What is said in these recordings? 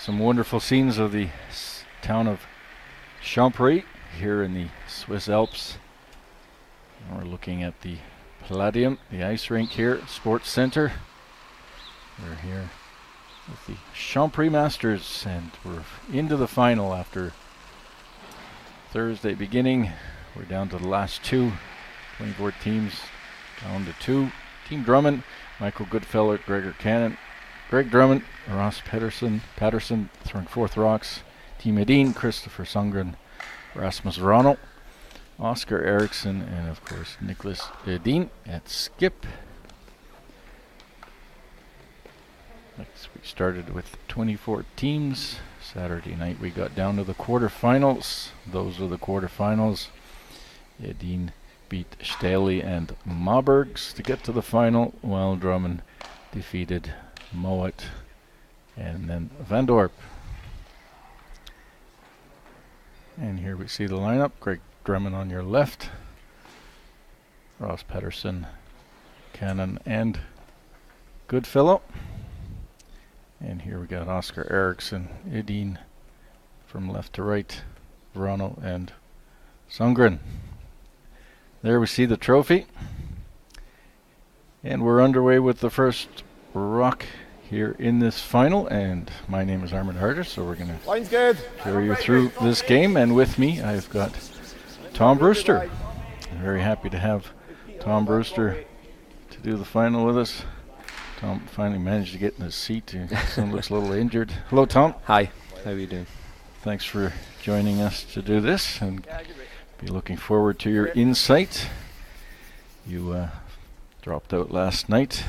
Some wonderful scenes of the town of Champery here in the Swiss Alps. And we're looking at the Palladium, the ice rink here, Sports Center. We're here with the Champery Masters, and we're into the final after Thursday beginning. We're down to the last two, 24 teams down to two. Team Drummond, Michael Goodfellow, Greg Drummond, Ross Patterson throwing fourth rocks. Team Edin, Christopher Sundgren, Rasmus Ronald, Oscar Eriksson, and of course Nicholas Edin at skip. Next we started with 24 teams. Saturday night we got down to the quarterfinals. Those are the quarterfinals. Edin beat Staley and Marburgs to get to the final, while Drummond defeated Mowat and then Van Dorp. And here we see the lineup. Greg Drummond on your left, Ross Patterson, Cannon, and Goodfellow. And here we got Oscar Eriksson, Edin from left to right, Verano and Sundgren. There we see the trophy. And we're underway with the first rock here in this final, and my name is Armin Harder, so we're going to carry you through this game. And with me I've got Tom Brewster. I'm very happy to have Tom Brewster to do the final with us. Tom finally managed to get in his seat. He looks a little injured. Hello, Tom. Hi. How are you doing? Thanks for joining us to do this, and be looking forward to your insight. You dropped out last night.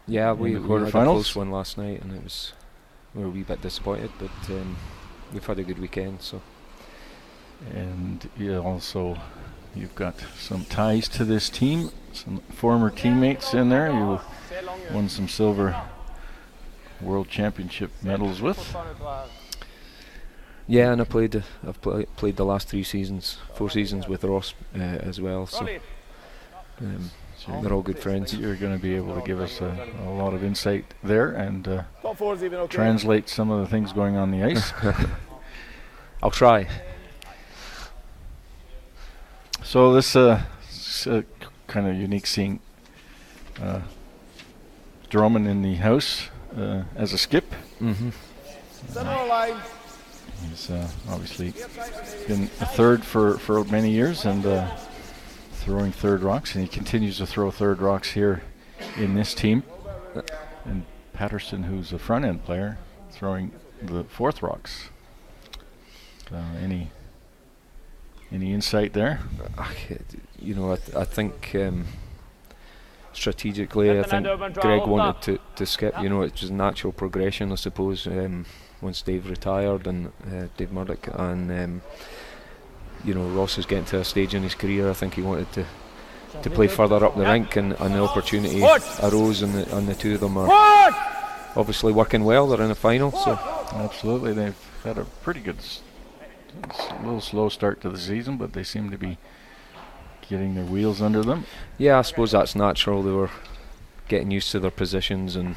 Yeah, we had a quarterfinals. close one last night, and we were a wee bit disappointed, but we've had a good weekend. So. And you've got some ties to this team, some former teammates in there. You won some silver world championship medals with. Yeah, and I've played the last 4 seasons with Ross as well. So they're all good friends. You're going to be able to give us a lot of insight there and translate some of the things going on the ice. I'll try. So this is kind of unique seeing Drummond in the house as a skip. Mm-hmm. He's obviously been a third for many years and throwing third rocks, and he continues to throw third rocks here in this team. And Patterson, who's a front end player, throwing the fourth rocks. Any insight there? I think strategically, I think Greg wanted to skip. It's just a natural progression, I suppose. Once Dave retired and Dave Murdoch, and Ross is getting to a stage in his career. I think he wanted to play further up the rink, and the opportunity arose, and the two of them are obviously working well. They're in the final, so absolutely they've had a pretty good. It's a little slow start to the season, but they seem to be getting their wheels under them. Yeah, I suppose that's natural. They were getting used to their positions, and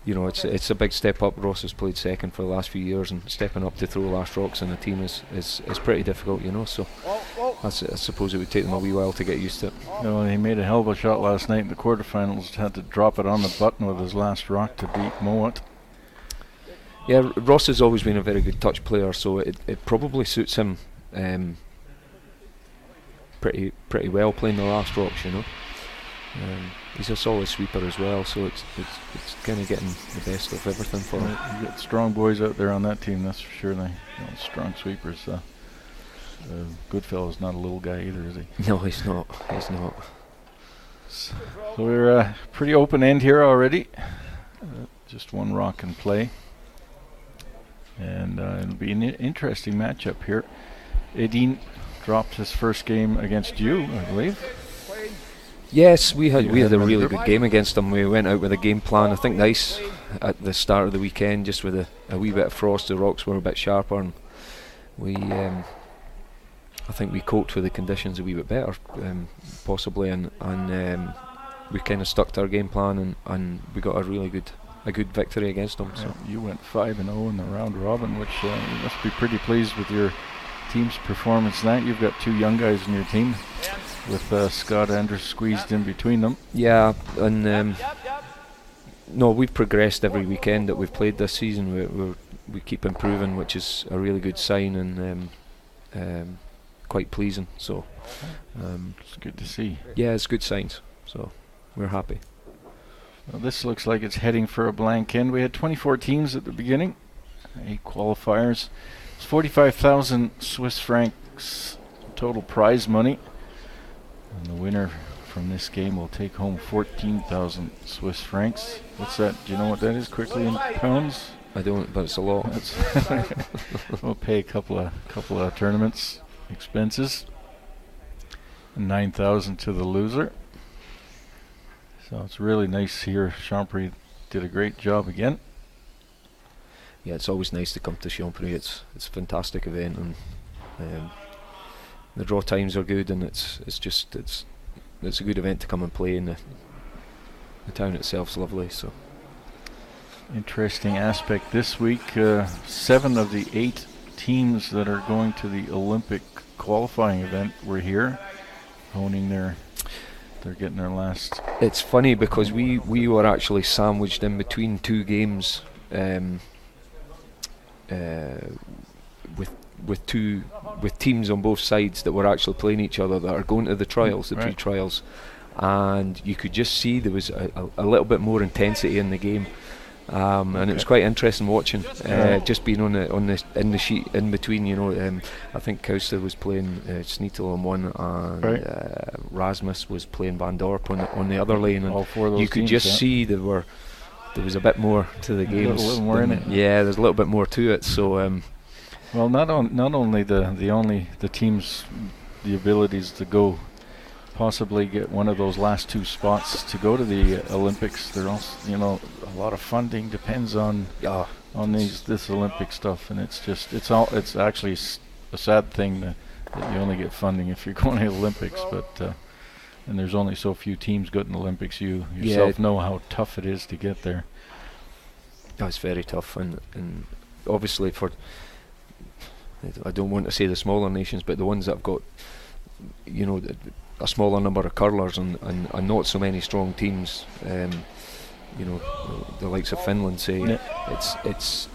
it's a big step up. Ross has played second for the last few years, and stepping up to throw last rocks in the team is pretty difficult, So I suppose it would take them a wee while to get used to it. He made a hell of a shot last night in the quarterfinals. Had to drop it on the button with his last rock to beat Mowat. Yeah, Ross has always been a very good touch player, so it probably suits him pretty well playing the last rocks, He's a solid sweeper as well, so it's kind of getting the best of everything for him. You got strong boys out there on that team, that's for sure. Strong sweepers. Goodfellow's not a little guy either, is he? No, he's not. So we're pretty open end here already. Just one rock in play. And it'll be an interesting matchup here. Edin dropped his first game against you, I believe. Yes, we had a really good game against them. We went out with a game plan, I think nice at the start of the weekend, just with a wee bit of frost. The rocks were a bit sharper, and we I think we coped with the conditions a wee bit better, possibly, and we kind of stuck to our game plan, and we got a really good a good victory against them. So you went 5-0 in the round robin, which you must be pretty pleased with your team's performance. That you've got 2 young guys in your team, with Scott Andrews squeezed in between them. Yeah, and no, we've progressed every weekend that we've played this season. We keep improving, which is a really good sign, and quite pleasing. So it's good to see. Yeah, it's good signs. So we're happy. Well, this looks like it's heading for a blank end. We had 24 teams at the beginning, 8 qualifiers. It's 45,000 Swiss francs total prize money, and the winner from this game will take home 14,000 Swiss francs. What's that? Do you know what that is quickly in pounds? I don't, but it's a lot. We'll pay a couple of tournaments expenses. 9,000 to the loser. So it's really nice here. Champery did a great job again. Yeah, it's always nice to come to Champery. It's a fantastic event, and the draw times are good, and it's a good event to come and play, and the town itself's lovely. So interesting aspect this week. 7 of the 8 teams that are going to the Olympic qualifying event were here, honing they're getting their last. It's funny because we were actually sandwiched in between 2 games, with teams on both sides that were actually playing each other that are going to the trials, the pre-trials, and you could just see there was a little bit more intensity in the game. And it was quite interesting watching, just being in the sheet in between. I think Kouster was playing Sneetel on one, and Rasmus was playing Van Dorp on the other lane, and all 4 of those you could just see there was a bit more to the game. A little more in it. Yeah, there's a little bit more to it. So, well, not only the teams, the abilities to go. Possibly get one of those last 2 spots to go to the Olympics. They're also, a lot of funding depends on this Olympic stuff, and it's actually a sad thing that you only get funding if you're going to the Olympics. But and there's only so few teams go to the Olympics. You yourself know how tough it is to get there. It's very tough, and obviously I don't want to say the smaller nations, but the ones that have got a smaller number of curlers and not so many strong teams, the likes of Finland, say, it's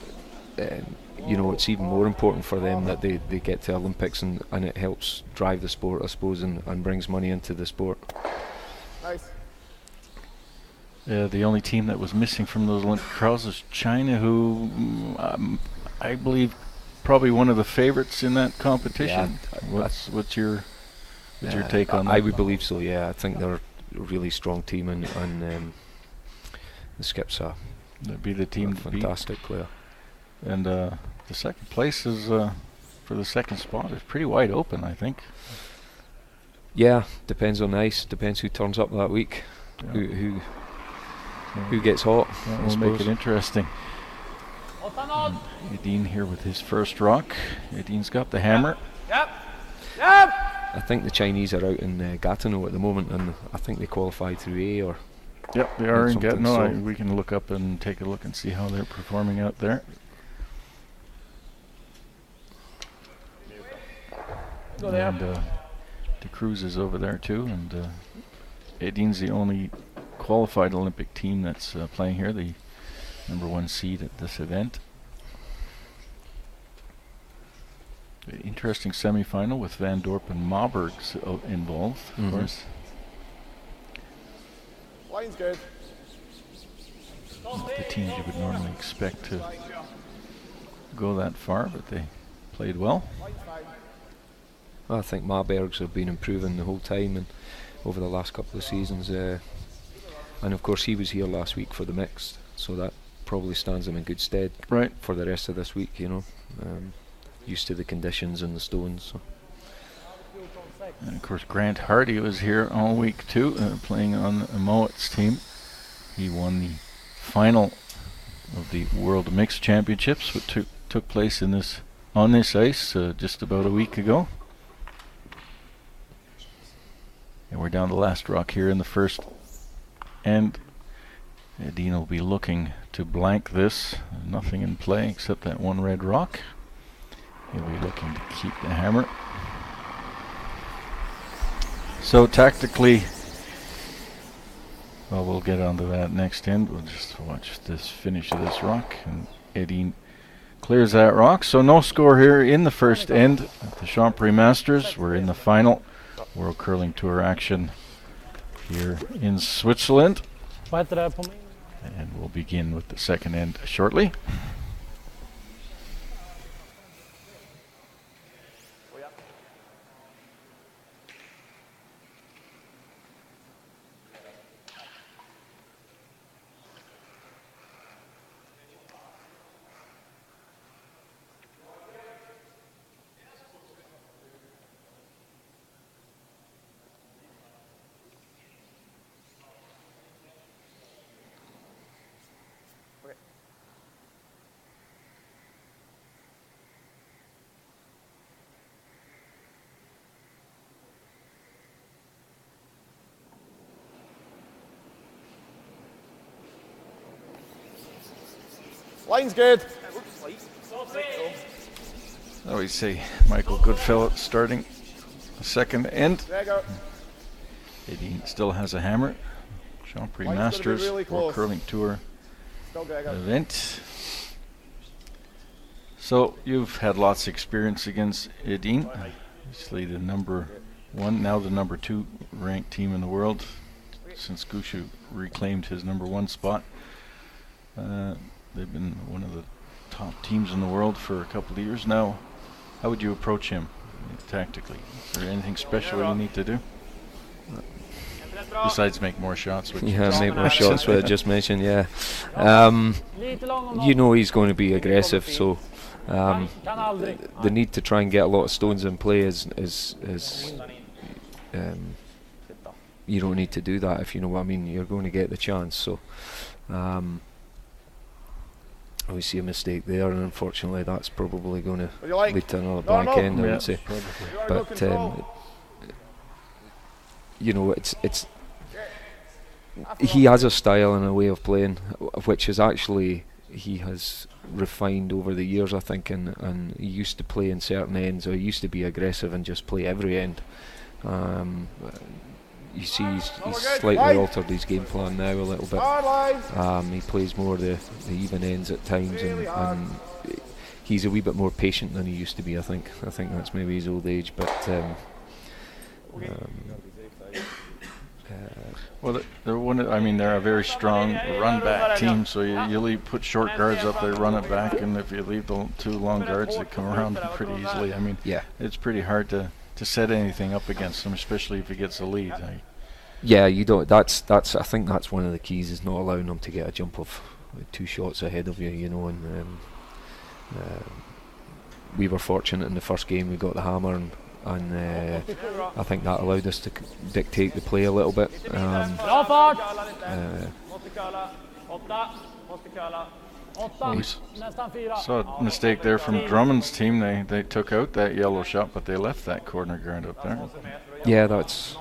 even more important for them that they get to Olympics, and it helps drive the sport, I suppose, and brings money into the sport. Nice. The only team that was missing from those Olympic trials is China, who I believe probably one of the favorites in that competition. Yeah, what's your take on that? I would believe so. Yeah, I think they're a really strong team, and the skip's that'd be the team. Fantastic player. And the second place is for the second spot is pretty wide open, I think. Yeah, depends on the ice. Depends who turns up that week. Yeah. Who gets hot. That will make it interesting. Edin here with his first rock. Edin's got the hammer. Yep. I think the Chinese are out in Gatineau at the moment, and I think they qualified through A or. Yep, they are in Gatineau. We can look up and take a look and see how they're performing out there. And De Cruz is over there too, and Edin's the only qualified Olympic team that's playing here, the number 1 seed at this event. Interesting semi-final with Van Dorp and Marburg's involved, of course. Line's good. Not the teams you would normally expect to go that far, but they played well. I think Marburg's have been improving the whole time and over the last couple of seasons. And of course he was here last week for the mixed, so that probably stands him in good stead for the rest of this week, used to the conditions and the stones. So. And of course Grant Hardy was here all week too, playing on Mowatt's team. He won the final of the World Mixed Championships, which took place on this ice just about a week ago. And we're down the last rock here in the first, and Edin will be looking to blank this. Nothing in play except that one red rock. He'll be looking to keep the hammer. So tactically, well, we'll get onto that next end. We'll just watch this finish of this rock, and Edin clears that rock. So no score here in the first end at the Champery Masters. We're in the final World Curling Tour action here in Switzerland. And we'll begin with the second end shortly. Line's good. I always say Michael Goodfellow starting the second end. There you go. Edin still has a hammer. Champery Masters really World close. Curling Tour Go, Gregor. event. So you've had lots of experience against Edin. Obviously the number one, now the number 2 ranked team in the world since Gushu reclaimed his number 1 spot. They've been one of the top teams in the world for a couple of years now. How would you approach him tactically? Is there anything special you need to do? Besides make more shots. Which Yeah, make more shots, what I just mentioned, yeah. You know he's going to be aggressive, so the need to try and get a lot of stones in play is you don't need to do that, if you know what I mean. You're going to get the chance, so we see a mistake there, and unfortunately that's probably going to lead to another blank end, I would say. But you know, it's he has a style and a way of playing which is actually he has refined over the years, I think, and he used to play in certain ends, or he used to be aggressive and just play every end. You see he's slightly altered his game plan now a little bit. He plays more the even ends at times, and he's a wee bit more patient than he used to be, I think. I think that's maybe his old age, but well, they're a very strong run-back team, so you put short guards up, they run it back, and if you leave the 2 long guards, they come around pretty easily. I mean, yeah, it's pretty hard to set anything up against him, especially if he gets a lead. Yeah, you don't. That's. I think that's one of the keys, is not allowing them to get a jump of 2 shots ahead of you. You know, and we were fortunate in the first game. We got the hammer, and I think that allowed us to dictate the play a little bit. We saw a mistake there from Drummons' team. They took out that yellow shot, but they left that corner guard up there. Yeah, that's.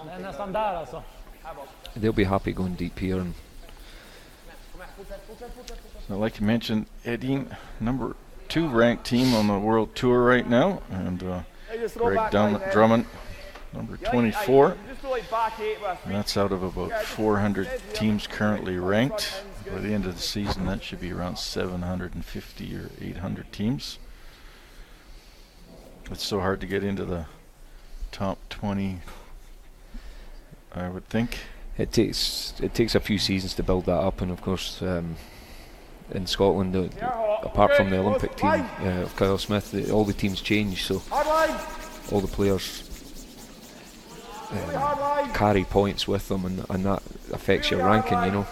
They'll be happy going deep here. And so like you mentioned, Edin, number 2 ranked team on the World Tour right now, and Greg Drummond, number 24. And that's out of about 400 teams currently ranked. By the end of the season, that should be around 750 or 800 teams. It's so hard to get into the top 20, I would think. It takes a few seasons to build that up, and of course in Scotland, apart from the Olympic team of Kyle Smith, all the teams change, so all the players carry points with them, and that affects your ranking, you know.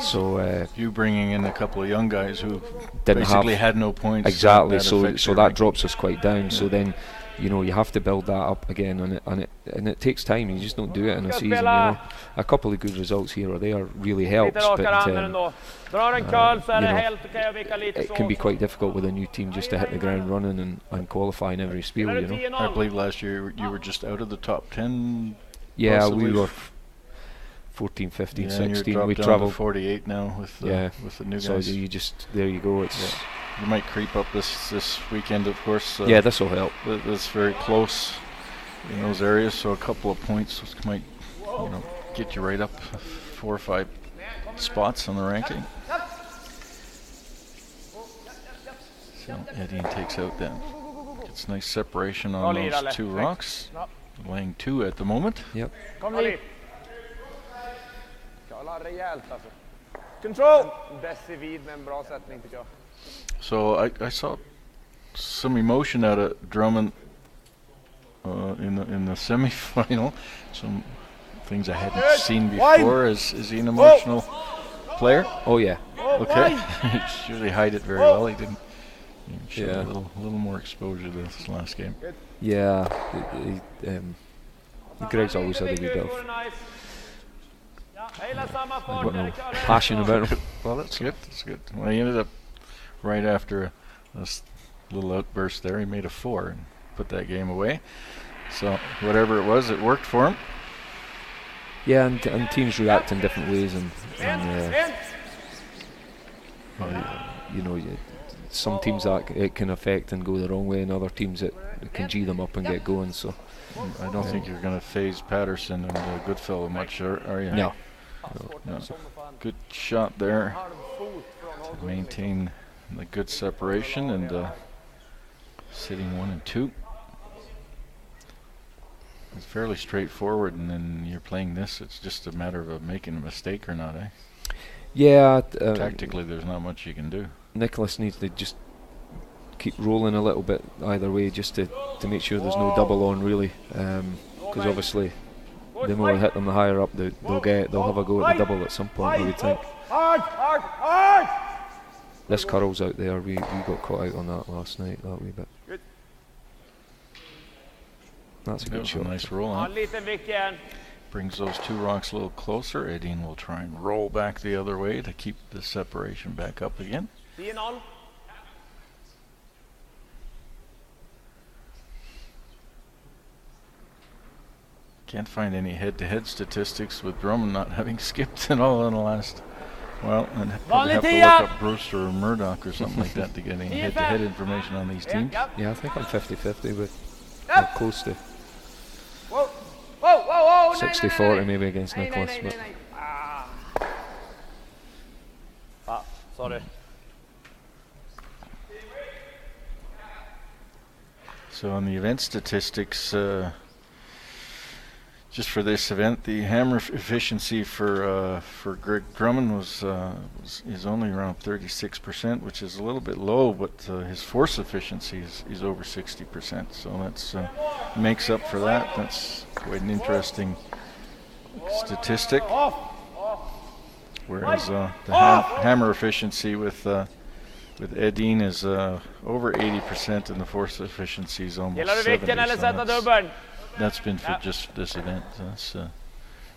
So you bringing in a couple of young guys who didn't basically had no points. Exactly, so that drops us quite down. So then, you know, you have to build that up again, and it takes time. You just don't do it in a season. You know, a couple of good results here or there really helps, but you know, it can be quite difficult with a new team just to hit the ground running and qualify in every spiel. You know, I believe last year you were just out of the top 10. Yeah, possibly. we were 14, 15, Yeah, and 16. you're We dropped down to travel 48 now with the new So guys. you just, there you go. It's You might creep up this weekend, of course. yeah, this will help. It's very close in those areas, so a couple of points might, get you right up 4 or 5 spots on the ranking. So Edin takes out that. Gets nice separation on those 2 rocks. Laying 2 at the moment. Yep. Kom dit! Kala rejält alltså. Control! Decivid med en bra sättning tycker jag. So I saw some emotion out of Drummond in the semi-final. Some things I hadn't seen before. Is he an emotional player? Oh yeah. Okay. He usually hide it very well. He didn't. He showed a little more exposure this last game. Yeah. Greg's always had a wee bit of passion about him. Well, that's good. That's good. Well, he ended up right after this little outburst there. He made a 4 and put that game away. So whatever it was, it worked for him. Yeah, and teams react in different ways, and some teams that it can affect and go the wrong way, and other teams it can G them up and get going. So I don't think you're going to phase Patterson and Goodfellow much, are you? No. No. Good shot there to maintain the good separation and sitting 1 and 2. It's fairly straightforward, and then you're playing this. It's just a matter of making a mistake or not, eh? Yeah. Tactically, there's not much you can do. Nicholas needs to just keep rolling a little bit either way, just to make sure there's no double on, really, because obviously the more I hit them, the higher up they'll have a go at the double at some point, I would think. This curl's out there, we got caught out on that last night, that wee bit. That's a good shot. A nice roll on. Brings those 2 rocks a little closer. Edin will try and roll back the other way to keep the separation back up again. Can't find any head-to-head statistics with Drummond not having skipped at all in the last. Well, I'd probably have to look up Brewster or Murdoch or something like that to get any head-to-head information on these teams. Yeah, I think I'm 50-50 with close to 60-40 maybe against Nicholas. Sorry. So on the event statistics, just for this event, the hammer efficiency for Greg Drummond is only around 36%, which is a little bit low, but his force efficiency is over 60%. So that's makes up for that. That's quite an interesting statistic. Whereas the hammer efficiency with Edin is over 80%, and the force efficiency is almost 70%. So that's been for just this event. That's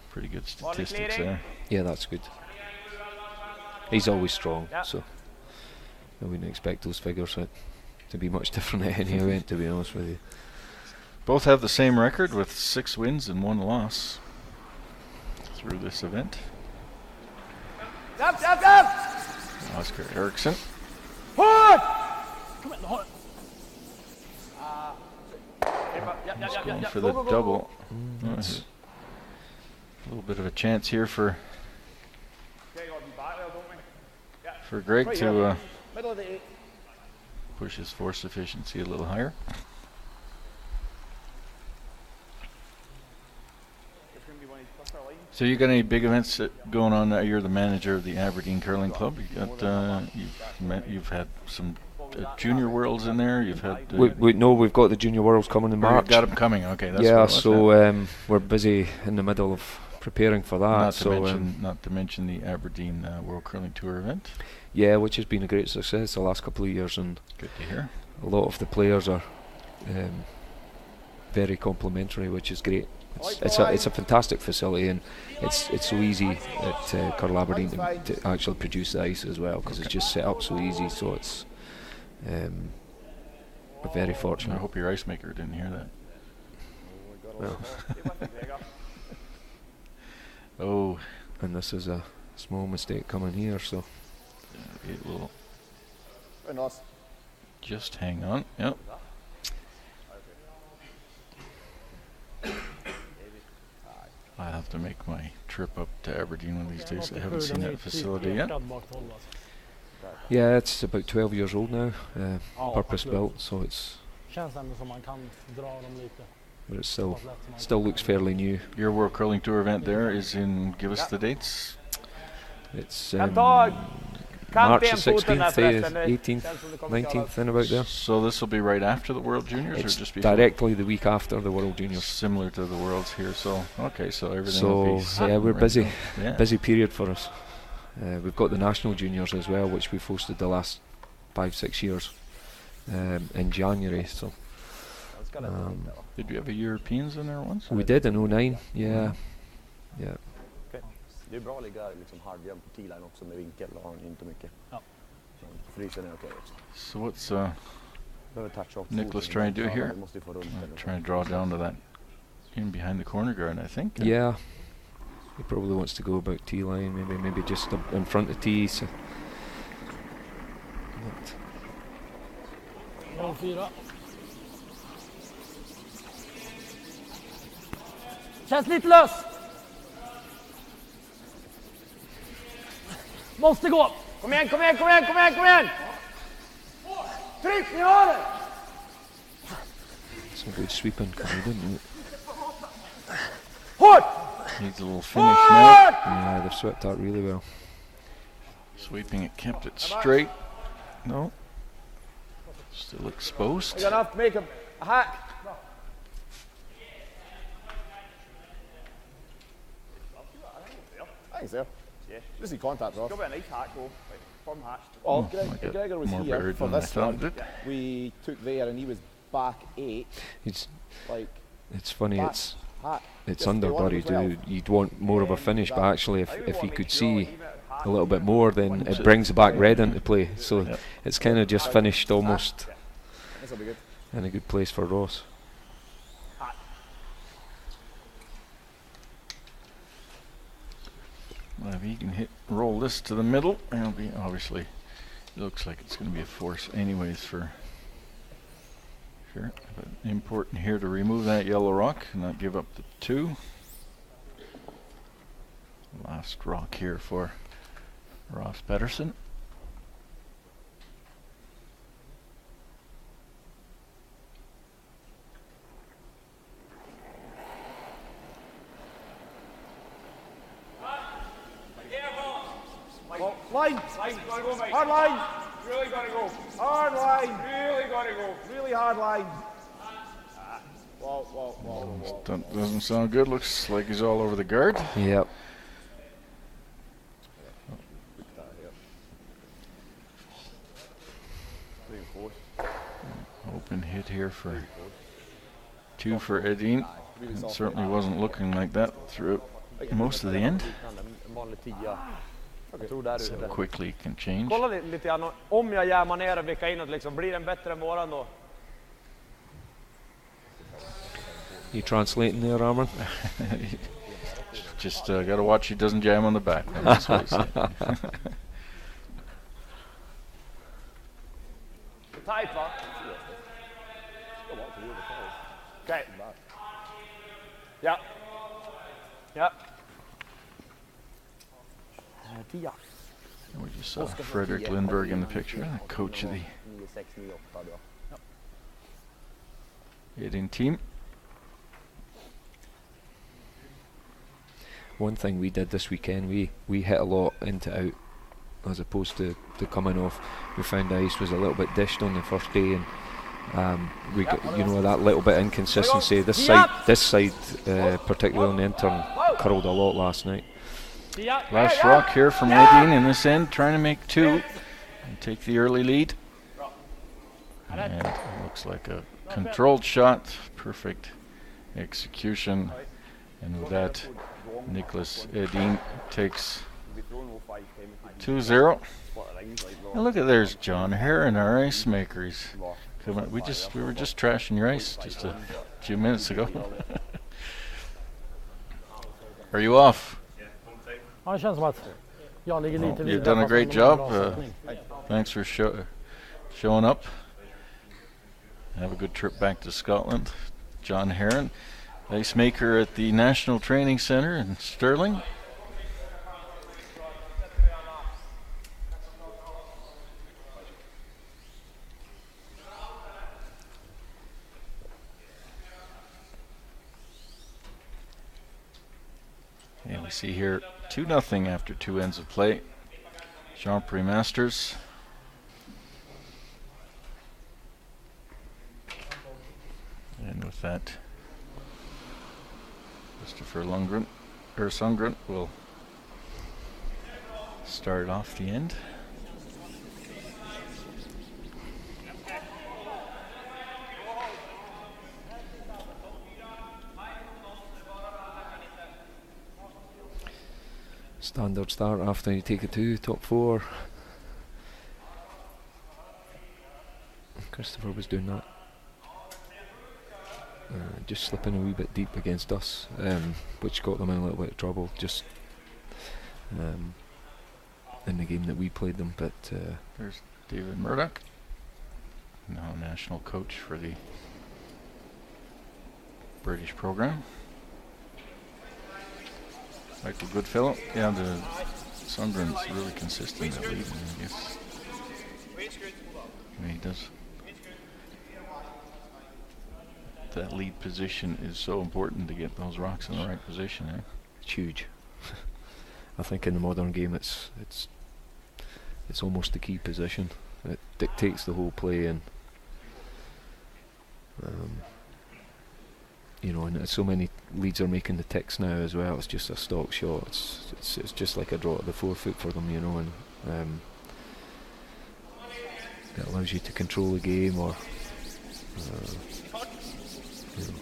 pretty good statistics there. Yeah, that's good. He's always strong, so I wouldn't expect those figures to be much different at any event, to be honest with you. Both have the same record with 6 wins and 1 loss through this event. Oscar Eriksson. He's going for the double. A little bit of a chance here for Greg to push his force efficiency a little higher. So you got any big events going on? You're the manager of the Aberdeen Curling Club. You got you've had some junior worlds in there. You've had we've got the junior worlds coming in March. You've got them coming. Okay, that's yeah. So we're busy in the middle of preparing for that. Not to mention the Aberdeen World Curling Tour event. Yeah, which has been a great success the last couple of years, and good to hear. A lot of the players are very complimentary, which is great. It's a fantastic facility, and it's so easy at Curl Aberdeen to actually produce the ice as well, because it's just set up so easy. So it's we're very fortunate. I hope your ice maker didn't hear that. Well. Oh, and this is a small mistake coming here, so it will Very nice. just hang on. Yep. I have to make my trip up to Aberdeen one of these days. I haven't seen that facility yet. yeah, it's about 12 years old now, purpose absolut. built, so it's Känns ändå som man kan dra dem lite. but it still looks fairly new. Your World Curling Tour event there is in, give us the dates. It's Kan ta March the campbenfoten där 16th, förresten. Det 18th, känns som det kommer 19th, and about there. So this will be right after the World Juniors, or It's just before? directly the week after the World Juniors. Similar to the Worlds here. So okay, so everything So will be set yeah, we're right busy. now. Yeah. Busy period for us. We've got the national juniors as well, which we've hosted the last 5-6 years in January. So Did you have a Europeans in there once? we did in 09. Yeah, yeah. Det är bra att ligga liksom halvjämnt på T-line också med vinkel och har inte mycket. Ja. Så frysen är okej också. So what's Behöver toucha upp Nicholas foten. trying to do here? Vi måste ju få runt den. trying to draw down to that in behind the corner guard, I think. Yeah, he probably wants to go about T line, maybe just in front of T. So. But 04. Känns lite lös. Måste gå. Kom igen, kom igen, kom igen, kom igen, kom igen! Tryck, ni har det! some good sweeping coming, didn't it? Hårt! Needs a little finish now. Yeah, they've swept that really well. Sweeping it, kept it straight. No. Still exposed. You're gonna have to make a hack. I think so. Yeah. Just see contact, Ross. Got a nice hack though, like firm hatch. Well, I got Gregor was more here buried for than I this thought one. it did. We took there and he was back 8, It's like funny. back It's hack. it's Just the one underbody. as well. You'd want more of a finish, but actually, if you could see Even a little bit more, then it brings the back red into play. So Yep. it's kind of just finished almost This will be good. in a good place for Ross. Well, if he can roll this to the middle, it'll be obviously. It looks like it's going to be a force, anyways, for sure. But important here to remove that yellow rock and not give up the 2. Last rock here for Ross Pedersen. Line! Gotta go, mate. Hard line! Really gotta go. Hard line! Really gotta go. Really hard line. Whoa, whoa, whoa, whoa. Doesn't sound good. Looks like he's all over the guard. Yep. Open hit here for 2 for Edin. It certainly wasn't looking like that through most of the end. En vanlig 10. Jag tror där So ute. quickly it can change. Kolla lite grann, om jag jammar ner och vickar inåt liksom, blir den bättre än våran då? You translating there, Armin? Just got to watch he doesn't jam on the back. That's what he said. Tight va? Okej. Ja. Ja. 10. We just saw Frederick Lindberg in the picture, the coach of the 9, 6, 9, 8 hade jag. Edin team. One thing we did this weekend, we hit a lot into out as opposed to coming off. We found the ice was a little bit dished on the first day, and we got, that little bit of inconsistency. This side, particularly on the intern, curled a lot last night. Last rock here from Edin in this end, trying to make 2 and take the early lead. And it looks like a controlled shot, perfect execution, and with that, Nicholas Edin takes 2-0. And look at there's John Heron, our ice maker. He's coming. We were just trashing your ice just a few minutes ago. Are you off? Ja, det känns som att jag ligger lite You've vidare done a fast great de har job. bra sättning. Thanks for showing up. Have a good trip back to Scotland. John Heron, ice maker at the National Training Centre in Stirling. And we see here 2-0 after 2 ends of play. Champery Masters. And with that, Christopher Sundgren will start off the end. Standard start after you take a 2, top 4. Christopher was doing that. Just slipping a wee bit deep against us, which got them in a little bit of trouble just in the game that we played them. But there's David Murdoch, now national coach for the British program. Michael Goodfellow, yeah, the Sundgren's really consistent at leading, I guess. I mean, he does. That lead position is so important to get those rocks in the right position. Eh? it's huge. I think in the modern game, it's almost the key position. It dictates the whole play, and you know, and so many leads are making the ticks now as well. It's just a stock shot. It's just like a draw at the forefoot for them, you know, and it allows you to control the game, or you know.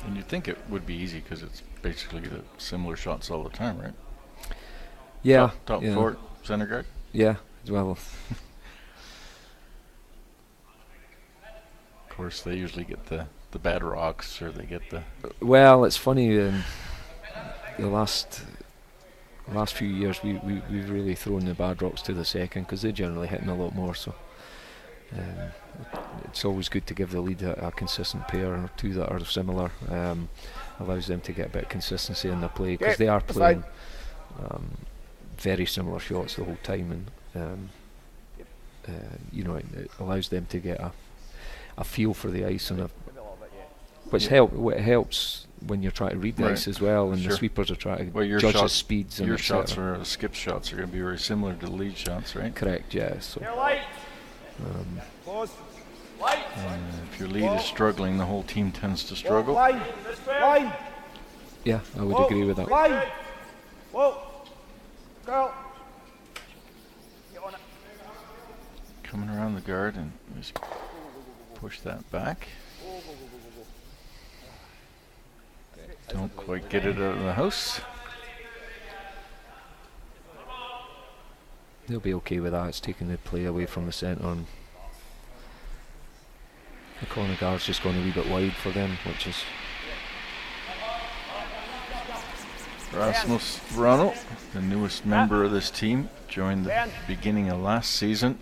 And you'd think it would be easy because it's basically the similar shots all the time, right? Yeah, Top yeah. four, center guard. Yeah, as well. Of course, they usually get the bad rocks, or they get the. Well, it's funny. The last few years, we've really thrown the bad rocks to the second because they generally hit them a lot more. So it's always good to give the lead a consistent pair or two that are similar. Allows them to get a bit of consistency in their play because they are playing very similar shots the whole time, and you know, it allows them to get a feel for the ice, and which helps when you're trying to read the ice as well, and the sweepers are trying to judge the speeds. Your shots or skip shots are going to be very similar to the lead shots, right? Correct, yeah. So if your lead is struggling, the whole team tends to struggle. Yeah, I would agree with that. Whoa. Girl. Coming around the guard and just push that back. Don't quite get it out of the house. They'll be okay with that. It's taking the play away from the centre, and the corner guard's just gone a wee bit wide for them, which is Rasmus Ronald, the newest member of this team, joined the beginning of last season.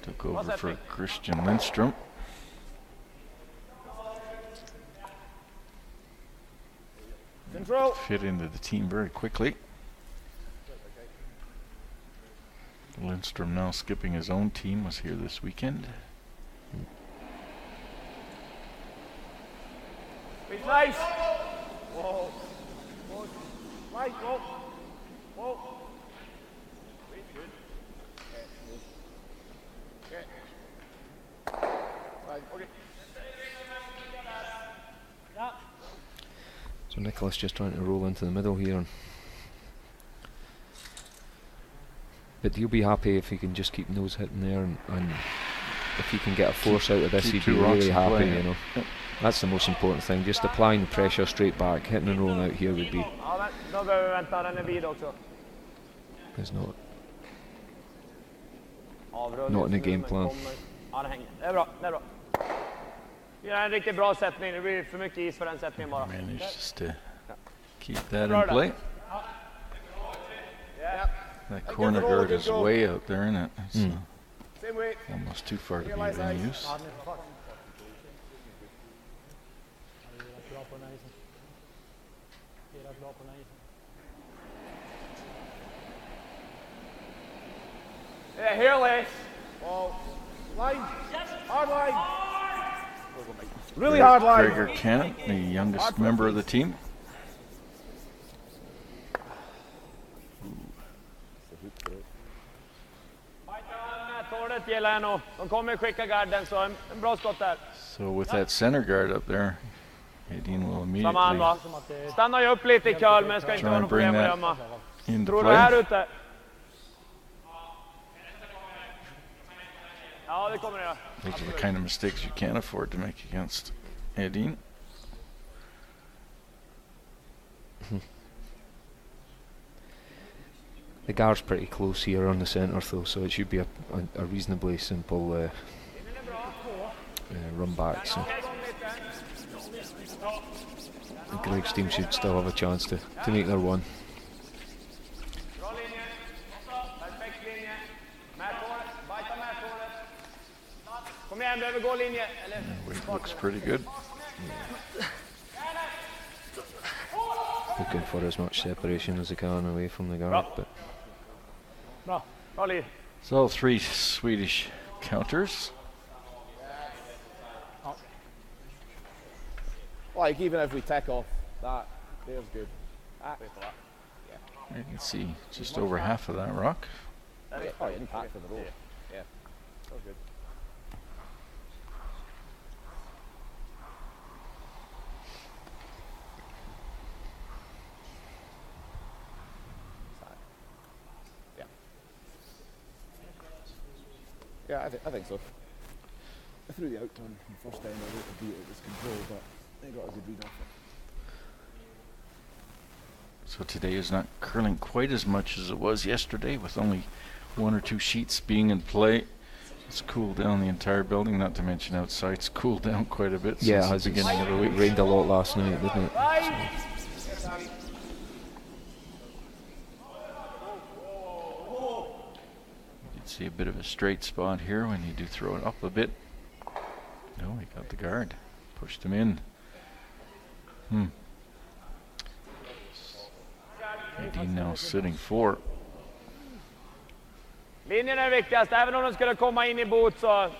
Took over for Christian Lindstrom. Control. Fit into the team very quickly. Lindstrom now skipping his own team, was here this weekend. Nice. Whoa. Right, whoa. Whoa. Good. Okay. Right, okay. so Nicholas just trying to roll into the middle here. But he'll be happy if he can just keep nose hitting there, and if he can get a force out of this, he'd be really happy, you know. Yep. That's the most important thing, just applying the pressure straight back. Hitting and rolling out here would be... Då behöver vi vänta, den är vid också. It's not in the game plan. Ja, det hänger. Det är bra, det är bra. Gör en riktigt bra sättning. Det blir för mycket is för den sättningen bara. Manages to keep that in play. That corner guard is way out there, isn't it? It's almost too far to be in use. Yeah, here, Les. Line. Hard line. Really hard line. Gregor Cannon, the youngest member of the team. Tordet gillar nog. De kommer skicka garden, så en bra skott där. So with that center guard up there, Edin will Samma han va. immediately Stannar ju upp lite i curl, men ska inte vara något problem att gömma. into Tror du här play. ute? Ja, det kommer det göra. Those are the kind of mistakes you can't afford to make against Edin. The guard's pretty close here on the centre though, so it should be a reasonably simple run back. So Greg's team should still have a chance to make their one. Bra linje. Perfekt linje. Märthåret. Bajta märthåret. Kom igen, behöver gå linje. Eller? Weight looks pretty good. Looking for as much separation as they can away from the guard. But Bra. Bra linje. So 3 Swedish counters. Like, even if we take off that, there's good. You can see just over half of that rock. Oh, impact for the roll. Yeah. That was good. Yeah, I think so. I threw the out turn the first time. I wrote the beat, it was control, but I got a good read off it. So today is not curling quite as much as it was yesterday, with only 1 or 2 sheets being in play. It's cooled down the entire building, not to mention outside. It's cooled down quite a bit yeah, since the beginning of the week. it rained a lot last night, didn't it? So You'd see a bit of a straight spot here when you do throw it up a bit. No, he got the guard. Pushed him in. Edin now sitting 4. Linjen är viktigast. Även om de skulle komma in i bot så...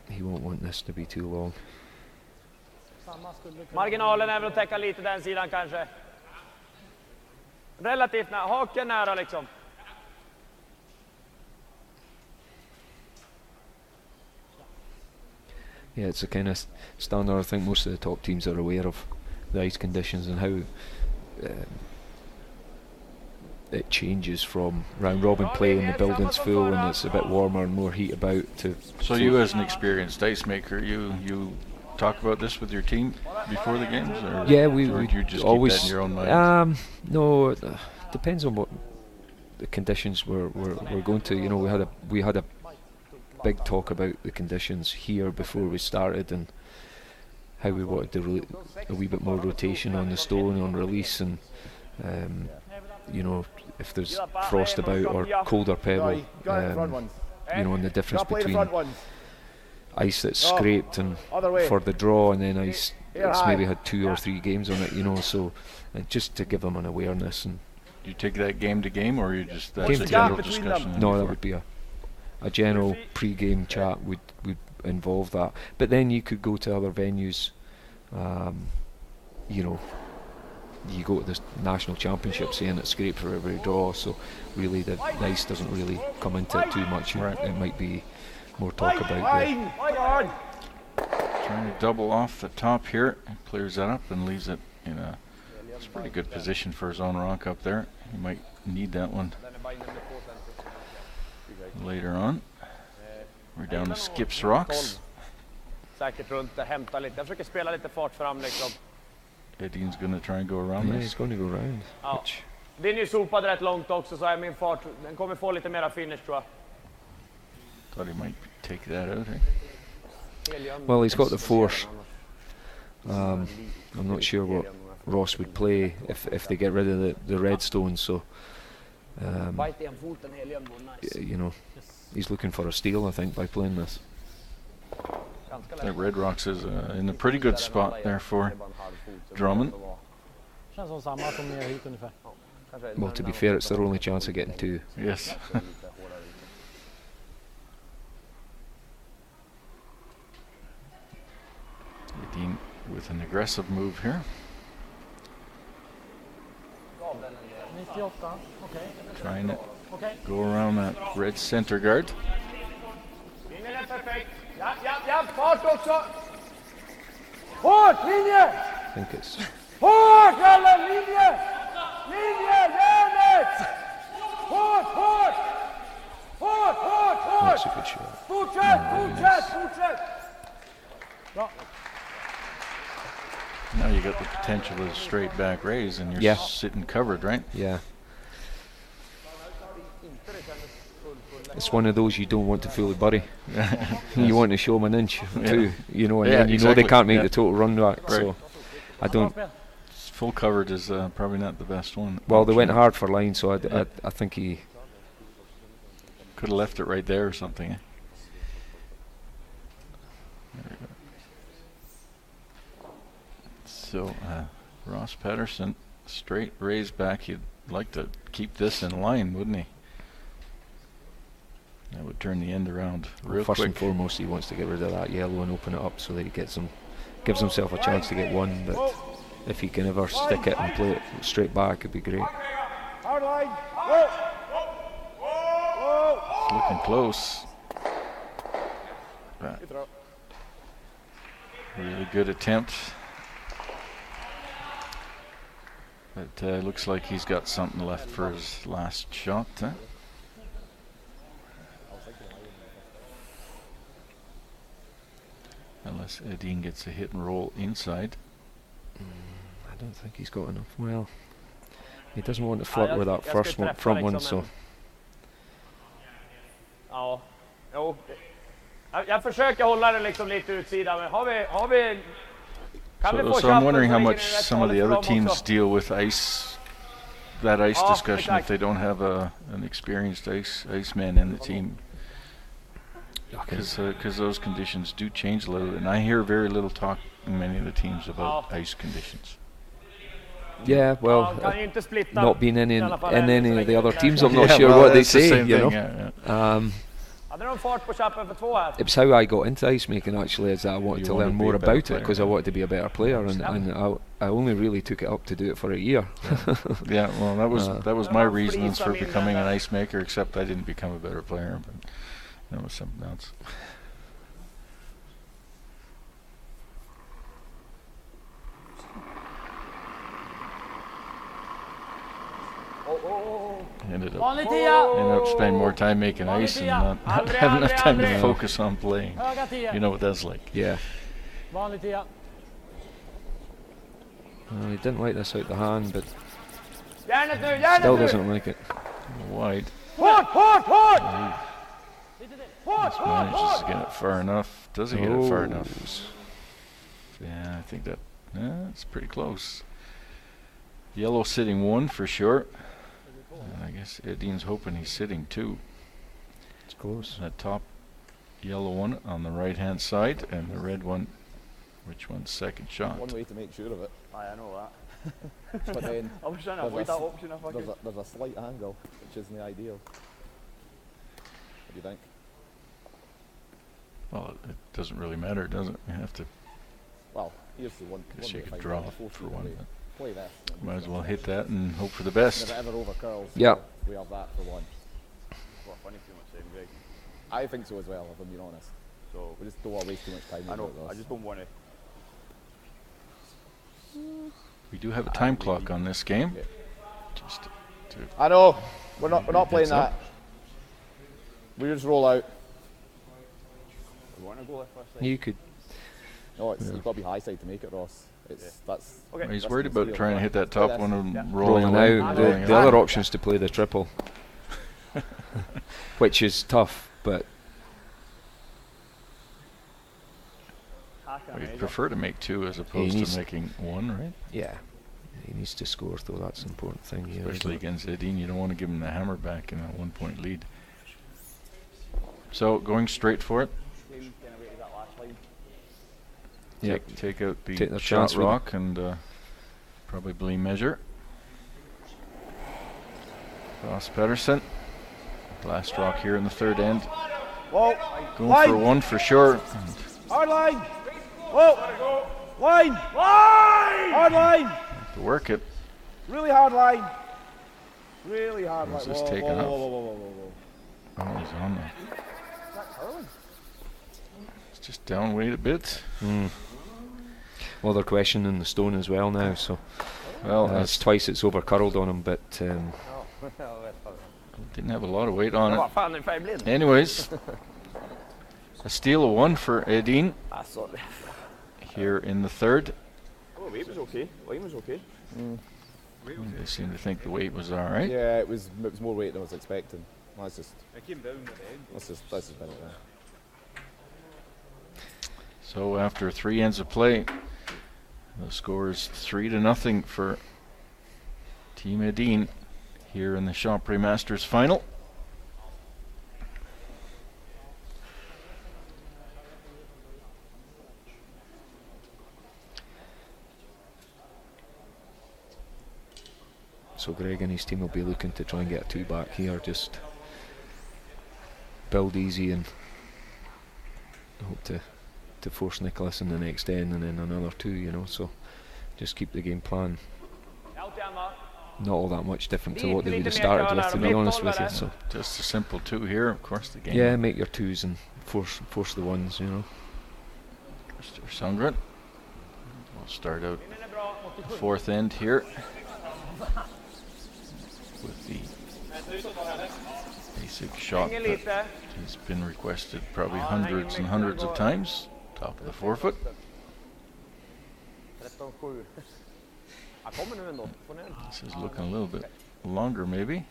he won't want this to be too long. Marginalen är väl att täcka lite den sidan kanske. Relativt nära. Haken nära liksom. Yeah, it's a kind of standard. I think most of the top teams are aware of the ice conditions and how it changes from round robin play when the building's full and it's a bit warmer and more heat about to. So you, as an experienced ice maker, you talk about this with your team before the games, or Yeah, we or do you just always keep that in your own mind? No, it depends on what the conditions we're going to. You know, we had a big talk about the conditions here before we started and how we wanted to a wee bit more rotation on the stone on release, and you know, if there's frost about or colder pebble, you know, and the difference between ice that's scraped and for the draw and then ice that's maybe had 2 or 3 games on it, you know, so just to give them an awareness. And Do you take that game to game, or you just that's Game a to general game. discussion? no, that would be a general pre-game chat would involve that. But then you could go to other venues, you know, you go to the national championship saying it's great for every draw, so really the ice doesn't really come into it too much. Right. It might be more talk about the Trying to double off the top here, clears that up and leaves it in a pretty good position for his own rock up there. He might need that one later on. We're down to Skip's rocks. Säkert runt där, hämta lite. Jag försöker spela lite fart fram liksom. Edin's going to try and go around yeah, this. he's going to go round. Ja. Which, Den är ju sopad rätt långt också, så är min fart, den kommer få lite mera finish tror jag. Thought he might take that out. Well, he's got the force. I'm not sure what Ross would play if they get rid of the red stones. So, you know, he's looking for a steal, I think, by playing this. That Red Rocks is in a pretty good spot there for Drummond. Känns som samma som ner hit ungefär. Well, to be fair, it's their only chance of getting 2. Yes. Edin with an aggressive move here. 98, okej. Trying to go around that red center guard. Linjen är perfekt. Ja, fart också. Hårt, linje! I think it's Hårt, alla linje! Linje, järnet! Hårt! that's a good shot. Fortsätt! Bra. Now you got the potential of a straight back raise, and you're Yeah. sitting covered, right? Yeah. It's one of those you don't want to fully bury. You want to show them an inch or 2, you know, and Yeah, then you know they exactly. can't make Yeah. the total run back. Right. So I don't. Full covered is probably not the best one. Well, they went hard for line, so I think he. Could have left it right there or something. Eh? There we go. So Ross Patterson, straight raise back. He'd like to keep this in line, wouldn't he? That would turn the end around real First quick. and foremost, he wants to get rid of that yellow and open it up so that he gives himself a chance to get 1. But if he can ever stick it and play it straight back, it'd be great. Hard line. It's looking close. But really good attempt. But looks like he's got something left for his last shot. Huh? Unless Edin gets a hit and roll inside. I don't think he's got enough. Well, he doesn't want to flirt with that first one, front one, so. Ja, jo. Jag försöker hålla det liksom lite utsida, men har vi kan vi få So I'm chappen wondering så how ligger much ni rätt some of the farligt other för dem teams också. deal with that ice Ja, discussion if exakt. they don't have an experienced iceman in the team. Because those conditions do change a little, and I hear very little talk in many of the teams about ice conditions. Yeah, well, Ja, kan ju inte splitta not being in i alla fall any än så of the länge. other teams, I'm not Yeah, sure well, what they it's the say. same You thing, know, yeah. Hade de fart på chappen för 2 här? it was how I got into ice making. Actually, is that I wanted You to wanted learn to be more a better about it player, because I yeah. wanted to be a better player, and I only really took it up to do it for a year. Yeah, well, that was my Well, reasons please, for I mean, becoming an ice maker, except I didn't become a better player, but that was something else. Ended up spending more time making ice and not having enough time to focus on playing. Höga 10. You know what that's like. Yeah. Vanlig 10. He didn't like this out the hand, but Järnet nu, still järnet nu! doesn't like it. Wide. Hårt! Just manages to get it far enough. Does he get it far Oh. enough? Yeah, I think it's pretty close. Yellow sitting 1 for sure. And I guess Edin's hoping he's sitting 2. It's close. That top yellow one on the right hand side, and the red one, which one's second shot? One way to make sure of it, I know that. but then I was trying to there's avoid a that s- option if I could. there's a slight angle, which isn't ideal. What do you think? Well, it doesn't really matter, does it? You have to, Well, here's the one. guess you way to could find draw out. Fourth for either one. way. But Play this. and might as then well that's hit it. that and hope for the And best. if it ever over curls, Yeah. we have that for one. Well, funny too much saying, Greg. I think so as well, if I'm being honest. So We just don't want to waste too much time. I know. with I this. just don't want to. We do have a time clock on this game. Yeah. Just to I know. We're not playing Heads up. that. We just roll out. You want to go left first? You could. No, you've got to be high side to make it, Ross. That's. Okay. He's that's worried the about steal. trying to hit that Play top this. one and Yeah. rolling Rolling away. out. rolling The away. other option is to play the triple, which is tough, but We'd prefer to make 2 as opposed to making 1, right? Yeah, he needs to score, though. That's an important thing here. Especially against Edin, you don't want to give him the hammer back in a 1-point lead. So going straight for it. Yeah, Take out Take the their shot chance with rock and probably measure. Ross Pedersen. Blast rock here in the third end. Whoa. Going Line. for 1 for sure. Hard line. Whoa. Line. Hard line. Have to work it. Really hard line. Really hard Was line. this Whoa, taken whoa, off? whoa, whoa, whoa, whoa, whoa. Oh, he's on there. Is that curling? It's just down weight a bit. Well, they're questioning the stone as well now, so Well, it's twice it's over curled on him, but didn't have a lot of weight on Vad it. fan är färgblind? Anyways, a steal of 1 for Edin Alltså, here in the third. weight was okay. Weight was okay. They seem to think the weight was all right. Yeah, it was more weight than I was expecting. Let's just bend it down. So after 3 ends of play, the score is 3-0 for Team Edin here in the Champery Masters final. so Greg and his team will be looking to try and get a 2 back here, just build easy and hope to force Nicholas in the next end and then another 2, you know, so just keep the game plan not all that much different to what they would have started with, to be honest with you. So Just a simple 2 here, of course the game. yeah, make your 2s and force the 1s, you know. Mr. Sundgren. We'll start out the 4th end here with the basic shot that he's been requested probably hundreds and hundreds of times. Top of the forefoot. 13-7. Han kommer nu ändå. This is looking a little bit longer maybe.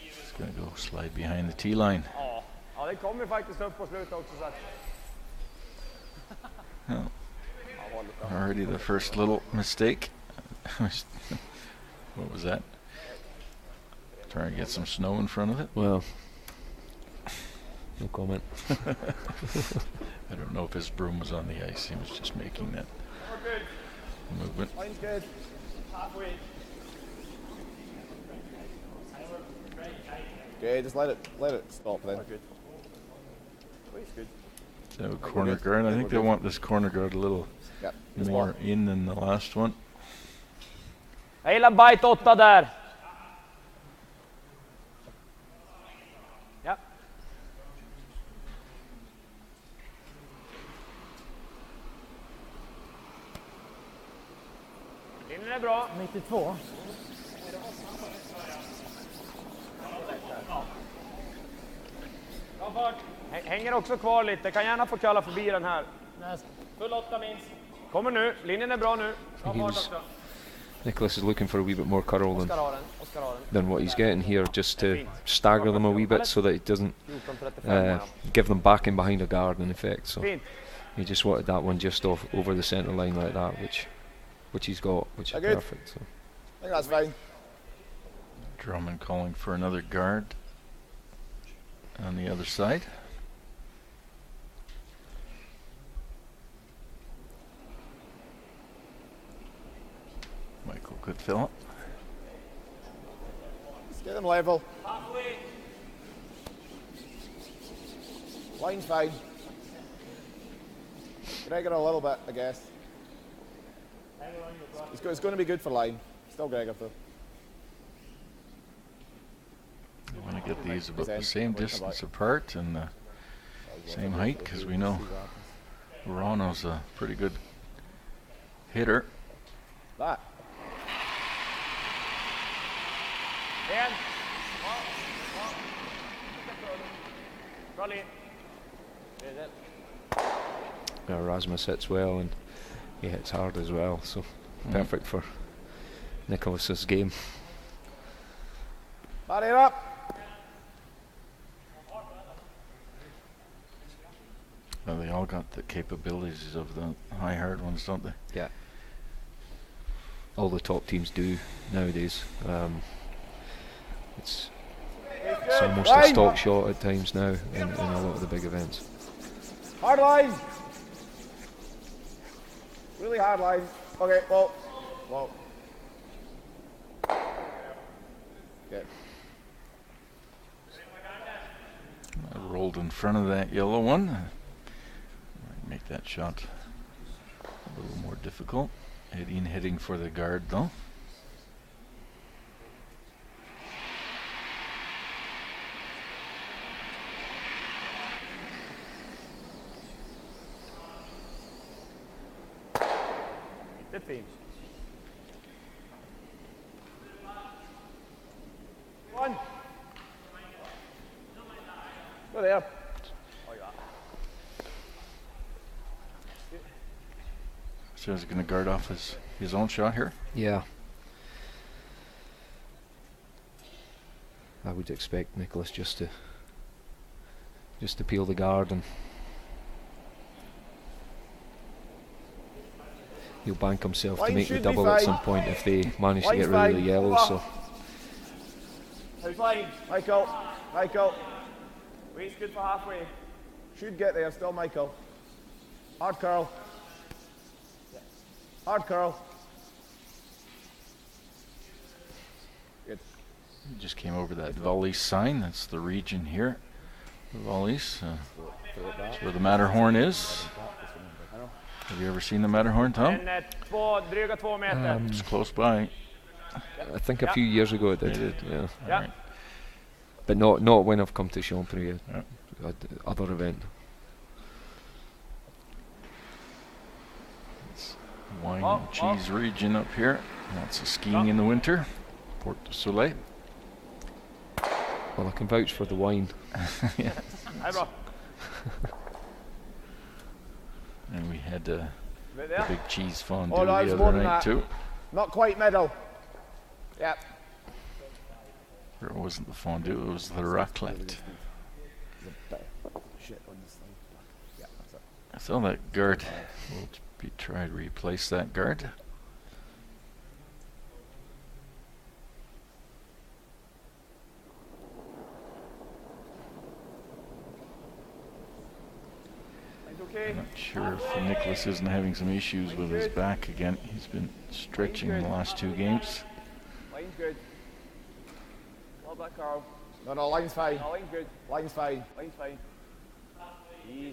It's gonna go slide behind the tee line. Ja, det kommer faktiskt upp på slutet också så att. Oh. Already the first little mistake. What was that? Trying to get some snow in front of it. Well, no comment. I don't know if his broom was on the ice. He was just making that movement. Line's good. Okay, just let it stop then. So corner guard. I think they want this corner guard a little Yep. more in than the last one. Jag gillar bite 8 där. Ja. Linjen är bra. 92. Hänger också kvar lite. Kan gärna få kalla förbi den här. Full 8 minst. Kommer nu. Linjen är bra nu. Nicholas is looking for a wee bit more curl Oskar har den. than what he's getting here, just to stagger them a wee bit so that he doesn't give them back in behind a guard in effect. So Fint. he just wanted that one just off over the centre line like that, which he's got, which is Good. perfect. So. I think that's fine. Drummond calling for another guard on the other side. Michael could fill it. Let's get them level. Line's fine. Gregor a little bit, I guess. It's going to be good for line. Still Gregor though. You want to get these about the same distance apart and the same height, because we know Rano's a pretty good hitter. That. En. Bra linje. Rasmus hits well and he hits hard as well, so perfect for Nicholas's game. Body it up. Well, they all got the capabilities of the high hard ones, don't they? Yeah. All the top teams do nowadays. It's almost a stock shot at times now in a lot of the big events. Hard line. Really hard line. Okay, well. Good. I rolled in front of that yellow one. Might make that shot a little more difficult. Edin hitting for the guard though. Det är fint. One. Go there. So he's going to guard off his own shot here. Yeah. I would expect Nicholas just to peel the guard, and he'll bank himself to make the double at some point if they manage to get rid of the yellows. So. Michael. Wait's good for halfway. Should get there still, Michael. Hard curl. Hard curl. Good. He just came over that volley sign. That's the region here. The volleys. That's where the Matterhorn is. Have you ever seen the Matterhorn, Tom? Dryga 2 meter. It's close by. I think a few years ago it did. Yeah. All right. But not when I've come to Champery, other event. It's wine and cheese region up here. Lots of skiing in the winter. Port du Soleil. Well, I can vouch for the wine. Yeah. And we had the big cheese fondue the other night too. Not quite middle. Yeah. Or it wasn't the fondue, it was the raclette. So that guard, we'll try to replace that guard. I'm not sure if Nicholas isn't having some issues with his back again. He's been stretching the last 2 games. Line's good. Love that, Carl. No, line's fine. No, line's good. Line's fine. Line's fine. Easy.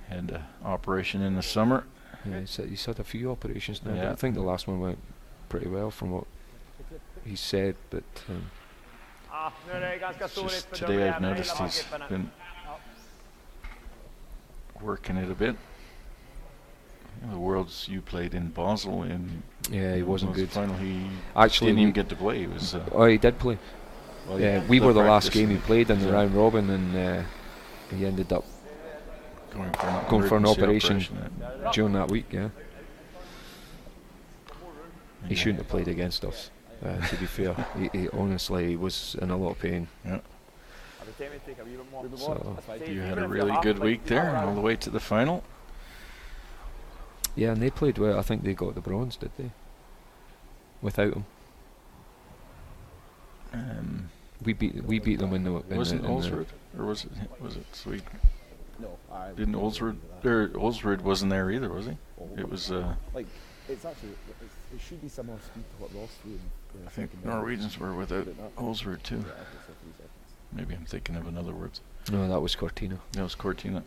Had an operation in the summer. Yeah, he's had a few operations now. Yeah. But I think the last one went pretty well from what he said. But it's just today I've noticed he's been working it a bit. The Worlds you played in Basel he wasn't good. Final, he actually didn't even get to play. He was. He did play. Well, yeah, we were the last game he and played in the round robin, and he ended up going for an operation during that week. Yeah, he shouldn't have played against us. To be fair, he honestly was in a lot of pain. Yeah. So you had a really good week there, all the way to the final. Yeah, and they played well. I think they got the bronze, did they? Without him. We beat them in the. Wasn't Olsrud, or was it Sweden? No, didn't Olsrud? Olsrud wasn't there either, was he? It was. Like it's actually it should be similar speed to what Ross flew. I think Norwegians were without Olsrud too. Maybe I'm thinking of another words. No, that was Cortina. That was Cortina.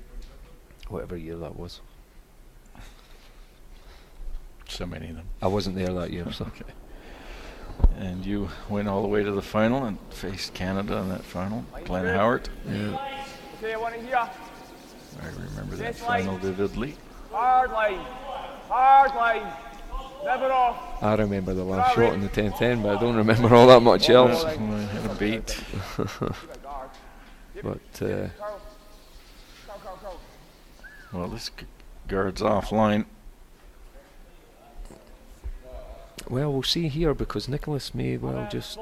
Whatever year that was. So many of them. I wasn't there that year, so. Okay. And you went all the way to the final and faced Canada in that final. Glenn Howard. Yeah. Okay, one in here. I remember that final vividly. Hard line. Hard line. Never off. I remember the last shot in the 10-10, but I don't remember all that much else. I had a beat. But well, this guard's offline. Well, we'll see here, because Nicholas may well just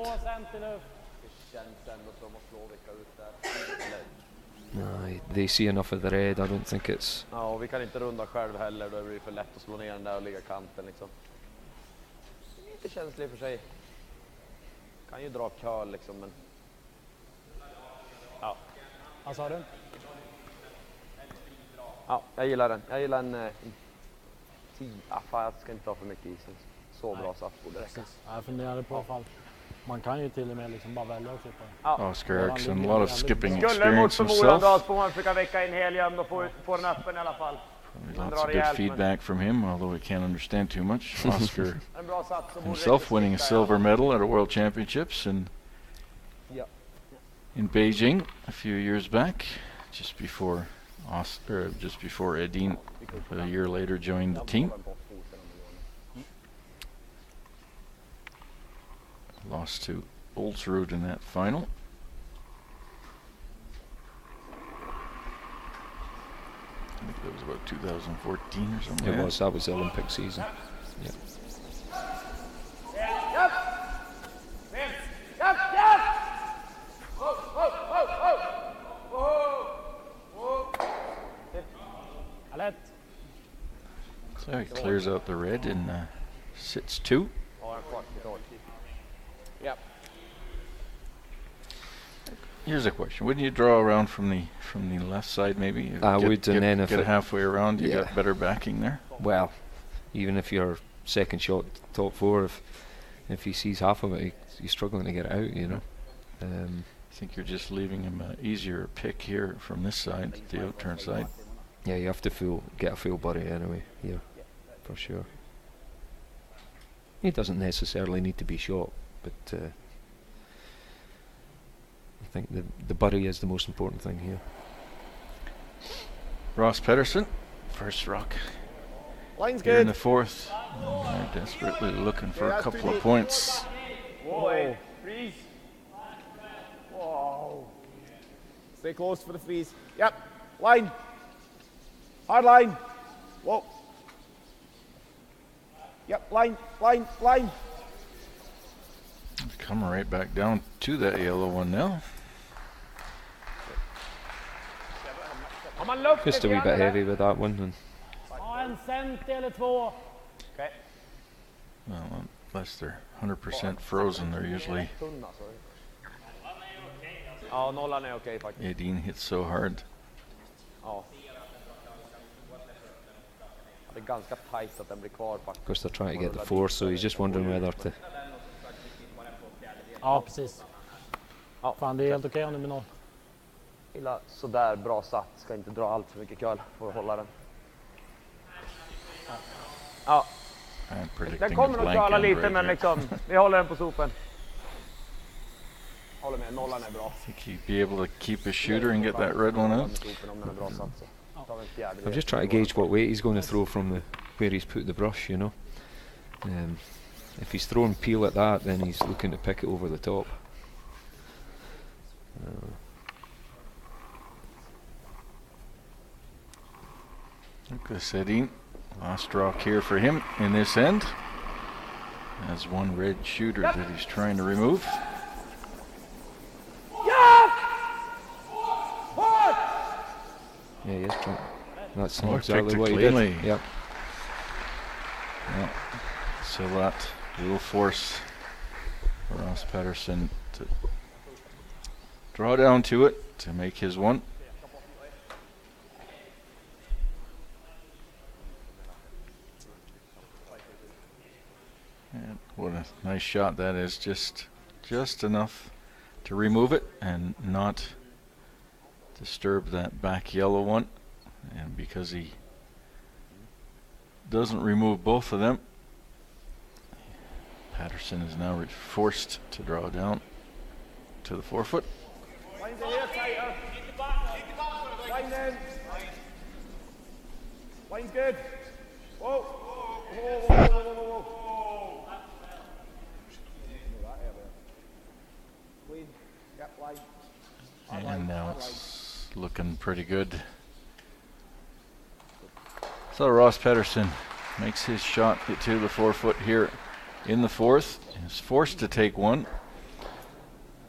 No, they see enough of the red. I don't think it's... Ja, och vi kan inte runda själv heller, då blir det för lätt att slå ner den där och ligga kanten liksom. Lite känslig för sig. Kan ju dra curl liksom, men... Ja. Vad sa du? Ja, jag gillar den. Jag gillar en 10. Fan, jag ska inte ha för mycket is. Så bra sats borde räcka. Jag funderade på fall. Man kan ju till och med liksom bara välja att klippa. Oscar Eriksson, a lot of skipping Skulle mot experience förmodan himself. dras får man försöka väcka in helium och få den öppen i alla fall. Lots of good feedback from him, although we can't understand too much. Oscar En bra sats. himself winning a silver medal at a World Championships in Beijing a few years back, just before Edin a year later joined the team. Lost to Olsrud in that final. I think that was about 2014 or something. It was. That was the Olympic season. Yeah. So he clears out the red and sits 2. Yep. Here's a question: wouldn't you draw around from the left side, maybe? I would, and then if get it- halfway around, you Yeah. got better backing there. Well, even if your second shot top 4, if he sees half of it, he's struggling to get it out, you know. I think you're just leaving him an easier pick here from this side, the outturn side. Yeah, you have to get a full body anyway here, for sure. He doesn't necessarily need to be shot, but I think the buddy is the most important thing here. Ross Pedersen, first rock Line's here in good. the 4th. They're desperately looking for a couple of points. Whoa. Freeze. Whoa. Stay close for the freeze. Yep. Line. Hard line. Whoa. Yep. Line. Line. Line. Come right back down to that yellow one now. Har man luft Just a wee lite bit grann, heavy with that one. And Ja, en centi eller 2. Okej. Well, unless they're 100% frozen, they're usually. Tunna, så. Ja, nollan är okej faktiskt. Edin hits so hard. Ja. Det är ganska tight att den blir kvar of faktiskt. course they're trying to get the 4, so he's just wondering whether to... Ja, precis. Ja. Fan, det är helt okej om det blir 0. Gilla sådär bra satt. Ska inte dra allt för mycket curl för att hålla den. Ja, I'm predicting den a kommer nog blank curla end lite, right men here. liksom, vi håller den på sopen. Håller med, nollan är bra. Think he'd be able to keep his shooter and get that red one out. Om den är bra satt så. Tar vi en fjärdedel. I'm just trying to gauge what weight he's going to throw from where he's put the brush, you know. If he's throwing peel at that, then he's looking to pick it over the top. Look at this, Edin. Last rock here for him in this end. Has one red shooter that he's trying to remove. Yeah, yes, that's Oh, exactly what he cleanly. did. Yep. Yeah. So that will force Ross Pedersen to draw down to it to make his one. And what a nice shot that is, just enough to remove it and not disturb that back yellow one. And because he doesn't remove both of them, Patterson is now forced to draw down to the 4-foot. Line's in here, tighter. Line in. Line's good. Whoa. Whoa, whoa, whoa, whoa, whoa. Clean. Yep, line. And now it's looking pretty good. So Ross Pedersen makes his shot get to the 4-foot here in the 4th. Is forced to take one.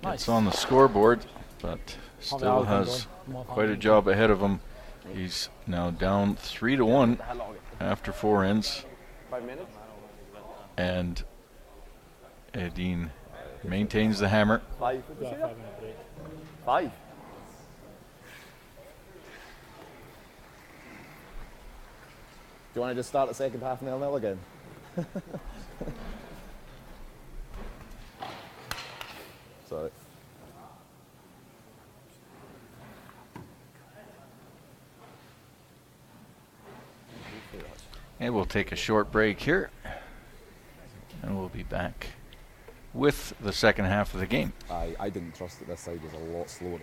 Nice. It's on the scoreboard, but still has quite a job ahead of him. He's now down 3-1 after 4 ends. 5 minutes? And Edin maintains the hammer. 5. 5. Do you want to just start the second half 0-0 again? Sorry. And we'll take a short break here. And we'll be back with the second half of the game. I didn't trust that this side was a lot slower.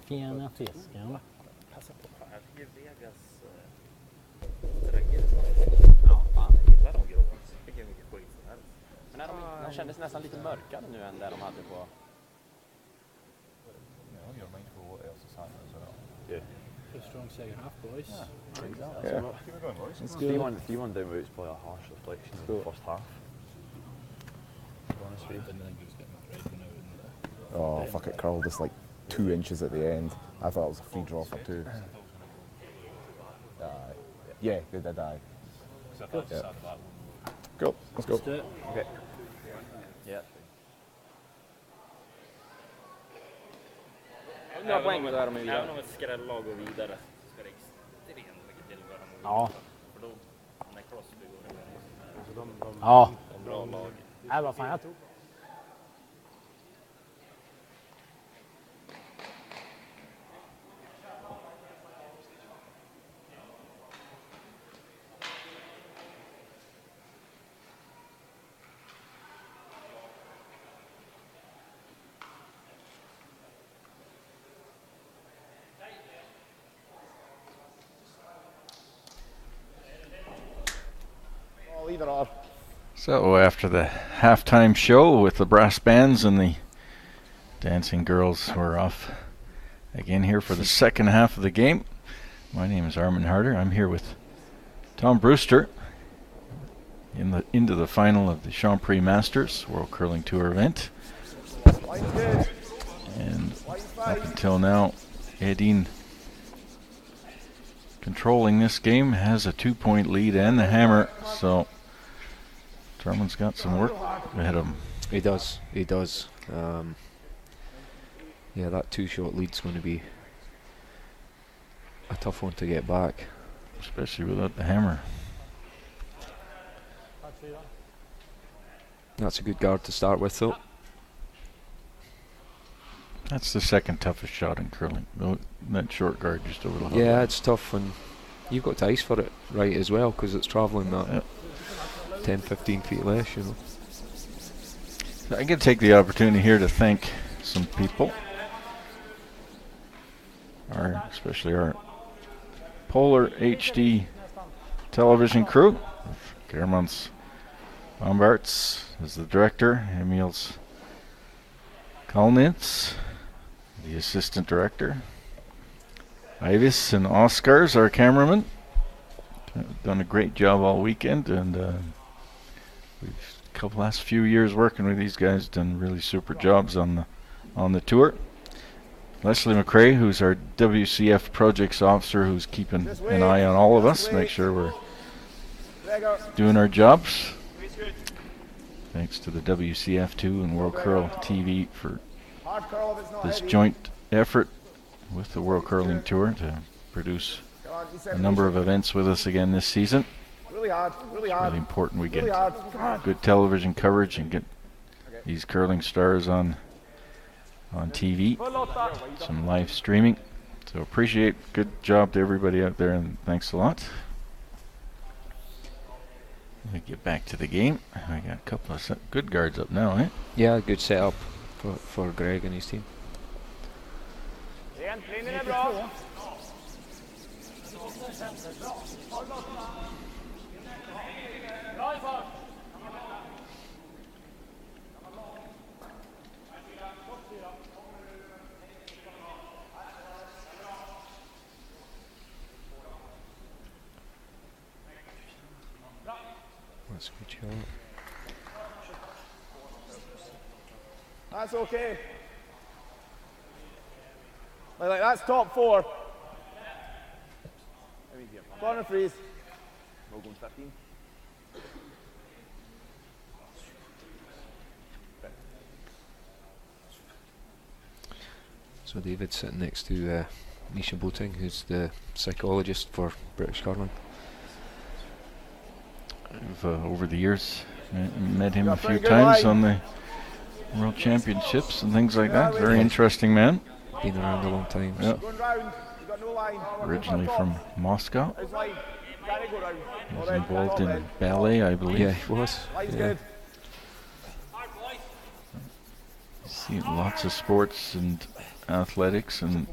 Fina fisken. Passa på. Jag tycker Vegas tröjor. Ja, fan, jag gillar de gråa. Fick jag mycket skit som helst. Men de kändes nästan lite mörkare nu än där de hade på... Ja, gör man inte på Östersund så Yeah. Strong second half, boys. Yeah. It's good. 3-1 down route is probably a harsh reflection of the first half. Honestly. Oh, fuck, it curled just like 2 inches at the end. I thought it was a free draw for 2. Yeah, they did die. Yeah. Cool, let's go. Okay. Yeah. Några poäng där de är vidare. Även om ett skrälllag går vidare så ska det extremt mycket till för dem. Ja. För då, när Crosby går iväg. Ja. De bra lag. Nej, vad fan jag tror. Either or. So after the halftime show with the brass bands and the dancing girls, we're off again here for the second half of the game. My name is Armin Harder. I'm here with Tom Brewster. into the final of the Champery Masters World Curling Tour event. And up until now, Edin controlling this game, has a 2-point lead and the hammer, so Drummond's got some work ahead of him. He does. Yeah, that 2-shot lead's going to be a tough one to get back. Especially without the hammer. That's a good guard to start with, though. That's the second toughest shot in curling. That short guard just over the hub. Yeah, it's tough when you've got to ice for it right as well, because it's travelling that 10-15 feet less, you know. I can take the opportunity here to thank some people, especially our Polar HD television crew. Germans Bombarts is the director, Emils Kalnitz, the assistant director. Ivis and Oscars, our cameraman, done a great job all weekend, and we've last few years working with these guys, done really super jobs on the tour. Leslie McRae, who's our WCF projects officer, who's keeping an eye on all of us, make sure we're doing our jobs. Thanks to the WCF2 and World Curl TV for this joint effort with the World Curling Tour to produce a number of events with us again this season. It's really important we get good television coverage and get these curling stars on TV, some live streaming. So appreciate, good job to everybody out there, and thanks a lot. We get back to the game. I got a couple of good guards up now, eh? Yeah, good setup for Greg and his team. That's a good shot. That's okay. Like that's top 4. Corner freeze. No going 15. So David's sitting next to Misha Boating, who's the psychologist for British curling. I've over the years met him a few times on the World Championships and things like that. Very interesting man. Been around a long time. Yep. Originally from Moscow. He was involved in ballet, I believe. Yeah, he was. Yeah. You see lots of sports and athletics and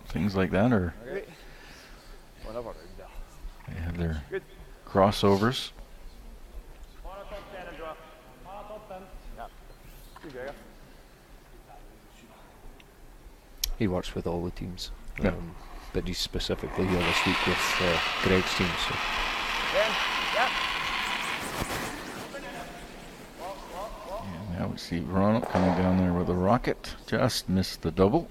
things like that, or they have their crossovers. He works with all the teams, but he's specifically here this week with Greg's team. So. And now we see Ronald coming down there with a rocket, just missed the double.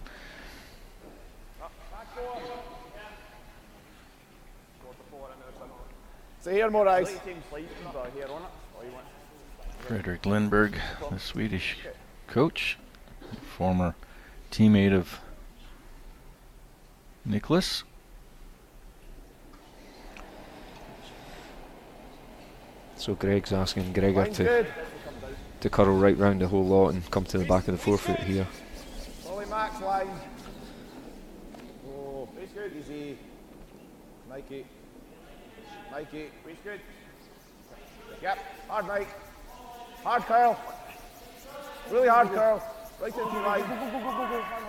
So here, more ice. Frederick Lindberg, the Swedish coach, former teammate of Nicholas. So Greg's asking Gregor to curl right round the whole lot and come to the back of the forefoot here. Slowly max line. Oh, it's good. Easy. Mikey. Mikey. It's good. Yep. Hard Mike. Hard curl. Really hard curl. Right into the line.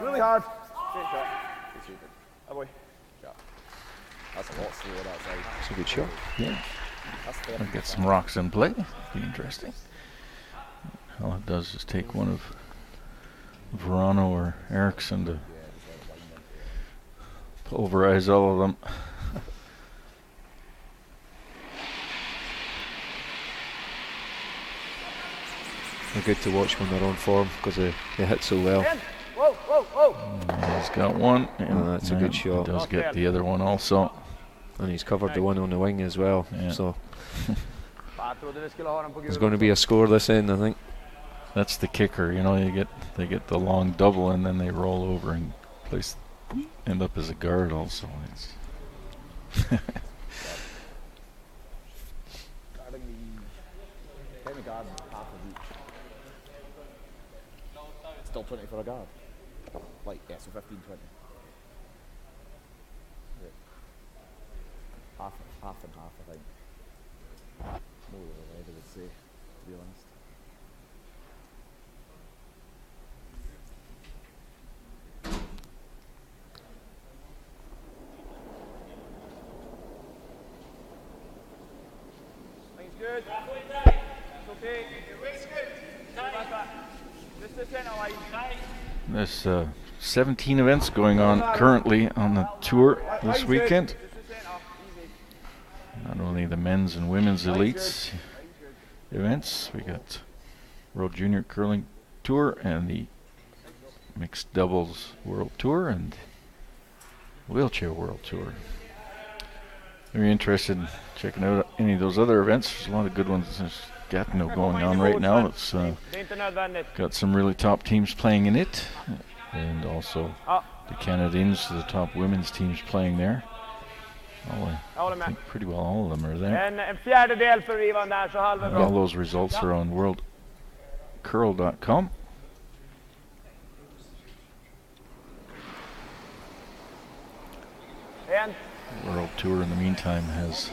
Really hard. Great shot. Good shooter. Oh boy. Shot. That's a lot slower that side. It's a good shot. Yeah. I'll get some rocks in play. Be interesting. All it does is take one of Verano or Eriksson to pulverize all of them. They're good to watch when they're on form because they hit so well. Whoa, whoa, whoa. He's got one. And That's a good shot. He does get the other one also. And he's covered the one on the wing as well. Yeah. So there's going to be a score this end, I think. That's the kicker, you know. They get the long double and then they roll over and end up as a guard also. It's guard half of each. Still 20 for a guard. Like, yeah, so 15, 20. Yeah. Half and half, I think. More than I would say, to be honest. Things good. It's okay. There's 17 events going on currently on the tour this weekend. Not only the men's and women's elites events, we got World Junior Curling Tour and the Mixed Doubles World Tour and Wheelchair World Tour. If you're interested in checking out any of those other events, there's a lot of good ones. There's Gatineau going on right now. It's got some really top teams playing in it, and also the Canadians, the top women's teams playing there. I think pretty well all of them are there. All those results are on worldcurl.com. World Tour in the meantime has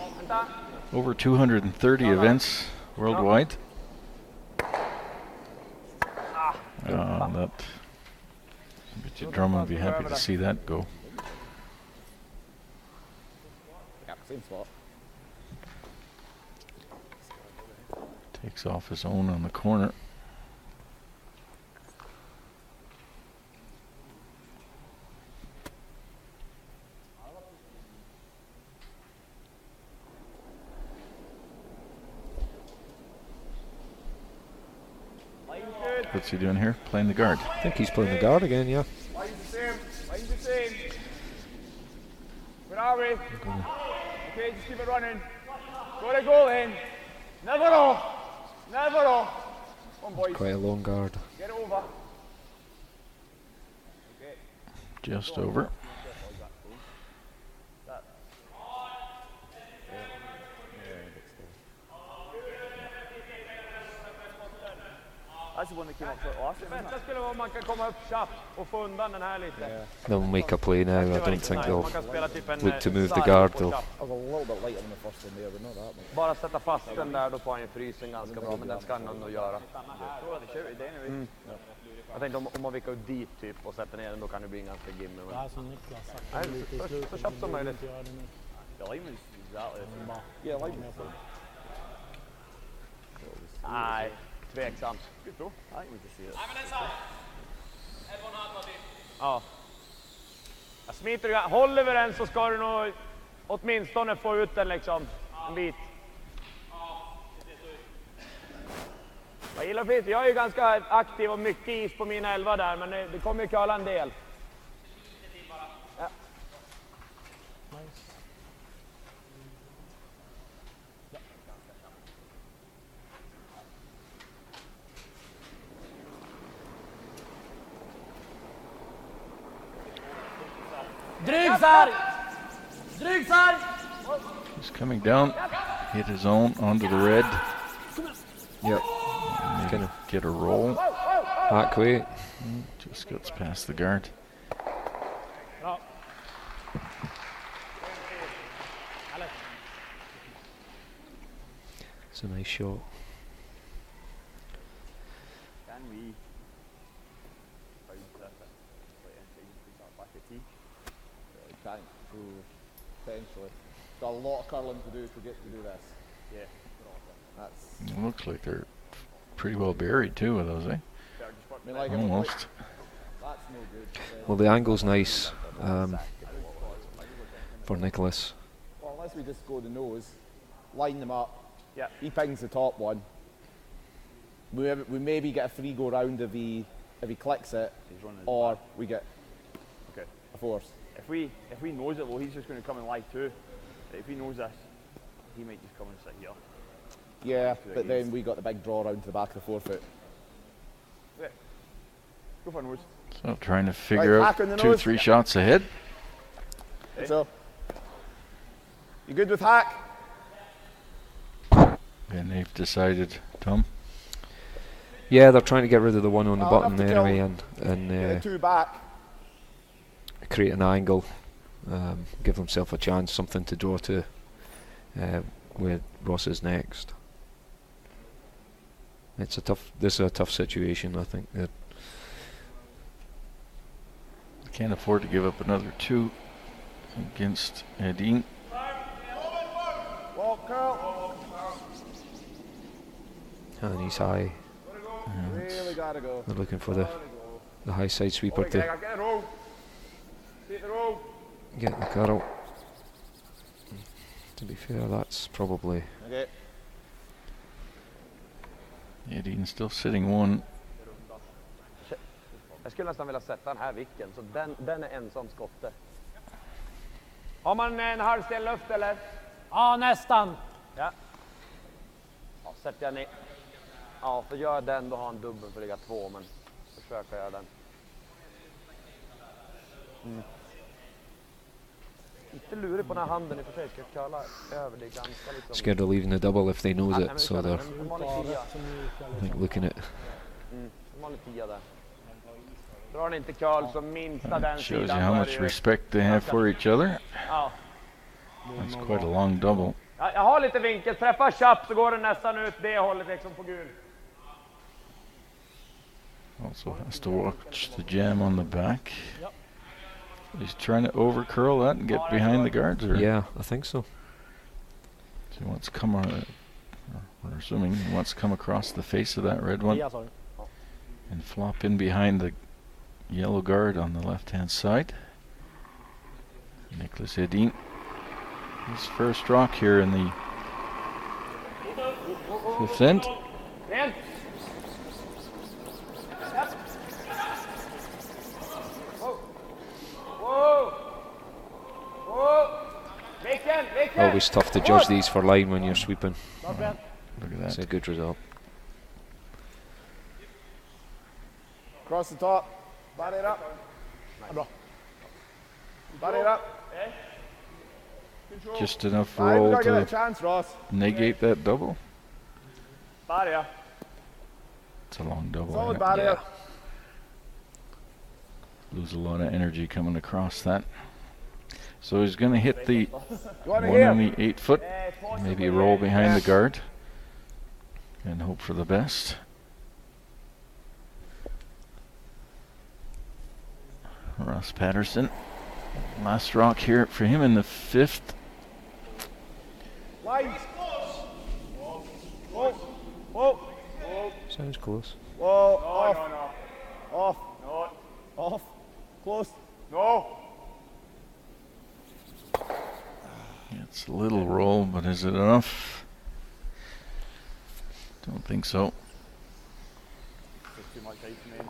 over 230 events worldwide. That I bet you Drummond would be happy to see that go. Yeah, same spot. Takes off his own on the corner. What's he doing here? Playing the guard. I think he's playing the guard again, yeah. Line's the same. Line's the same. Where are we? Okay, just keep it running. Go to goal in. Never off. Never off. Come on, boys. Quite a long guard. Get it over. Okay. Just over. That's the one that came up so awesome. Bästa skulle vara om man kan komma upp snabbt och få undan den här lite. They'll make a play now. I don't think they'll look to move the guard though. I was a little bit light on the first one there, but not that much. Bara sätta fast den där, då får han ju frysen ganska bra, men den ska han nog göra. Jag tänkte om man vickar dit typ och sätter ner den, då kan det bli en ganska gimmel. Det här som Niklas sagt. Så snabbt som möjligt. Nej, tveksamt. Nej, men den är sant. 11,5 till. Ja. Jag smiter igång. Håller vi den så ska du nog åtminstone få ut den liksom. En bit. Jag gillar fint. Jag är ju ganska aktiv och mycket is på mina 11 där, men det kommer ju köla en del. Ja. He's coming down, hit his own onto the red. Yep. Gonna get a roll. Back way. Just gets past the guard. It's a nice shot. Potentially. Got a lot of curling to do to get to do this. Yeah. That's. It looks like they're pretty well buried too with those, eh? I mean, like almost. That's no good. Well, the angle's nice for Nicholas. Well, unless we just go the nose, line them up. Yeah. He pings the top one. we maybe get a free go round if he clicks it, or we get a force. If he knows it, well, he's just going to come and lie too. If he knows this, he might just come and sit here. Yeah, but then we got the big draw round to the back of the forefoot. Yeah. Go for a nose. So trying to figure out 2-3 shots ahead. So, you good with hack? And they've decided, Tom. Yeah, they're trying to get rid of the one on the button anyway, and get the 2 back. create an angle, give themselves a chance, something to draw to where Ross is next. This is a tough situation, I think. Can't afford to give up another 2 against Edin. Well, Carl. And he's high. Really gotta go. They're looking for the high side sweeper to get the curl. To be fair, that's probably... Okay. Edin still sitting 1. Jag skulle nästan vilja sätta den här vicken, så den är ensam skotte. Har man en halvsten luft eller? Ja, nästan. Ja. Ja, sätter jag ner. Ja, för gör den då har en dubbel för ligga 2, men försöka göra den. Lite lurig på den här handen i och för sig, ska curla över det ganska liksom. Scared of leaving the double if they knows it, so they're I think looking at... Vanlig 10 där. Drar inte curl så minsta den sidan. Shows you how much respect they have for each other. Ja. That's quite a long double. Ja, jag har lite vinkel, träffar chapp så går den nästan ut det hållet liksom på gul. Also has to watch the jam on the back. He's trying to over curl that and get behind the guards, or Yeah, I think so. so he wants to come we're assuming he wants to come across the face of that red one and flop in behind the yellow guard on the left hand side. Nicholas Edin, his first rock here in the 5th end. Always tough to judge these for line when you're sweeping. Look at It's that. a good result. Across the top. Body it up. Body it up. Just enough We roll gotta give it a to chance, Ross. negate that double. Barrier. It's a long double. Solid yeah. body Yeah. up. Lose a lot of energy coming across that. So he's going to hit the You want to 1 hear? on the 8 foot. Maybe roll behind the guard and hope for the best. Ross Patterson. Last rock here for him in the 5th. Lines. Whoa. Whoa. Sounds close. Whoa. Off. Off. No. Off. Close. No. It's a little roll, but is it enough? Don't think so. Too much ice, man.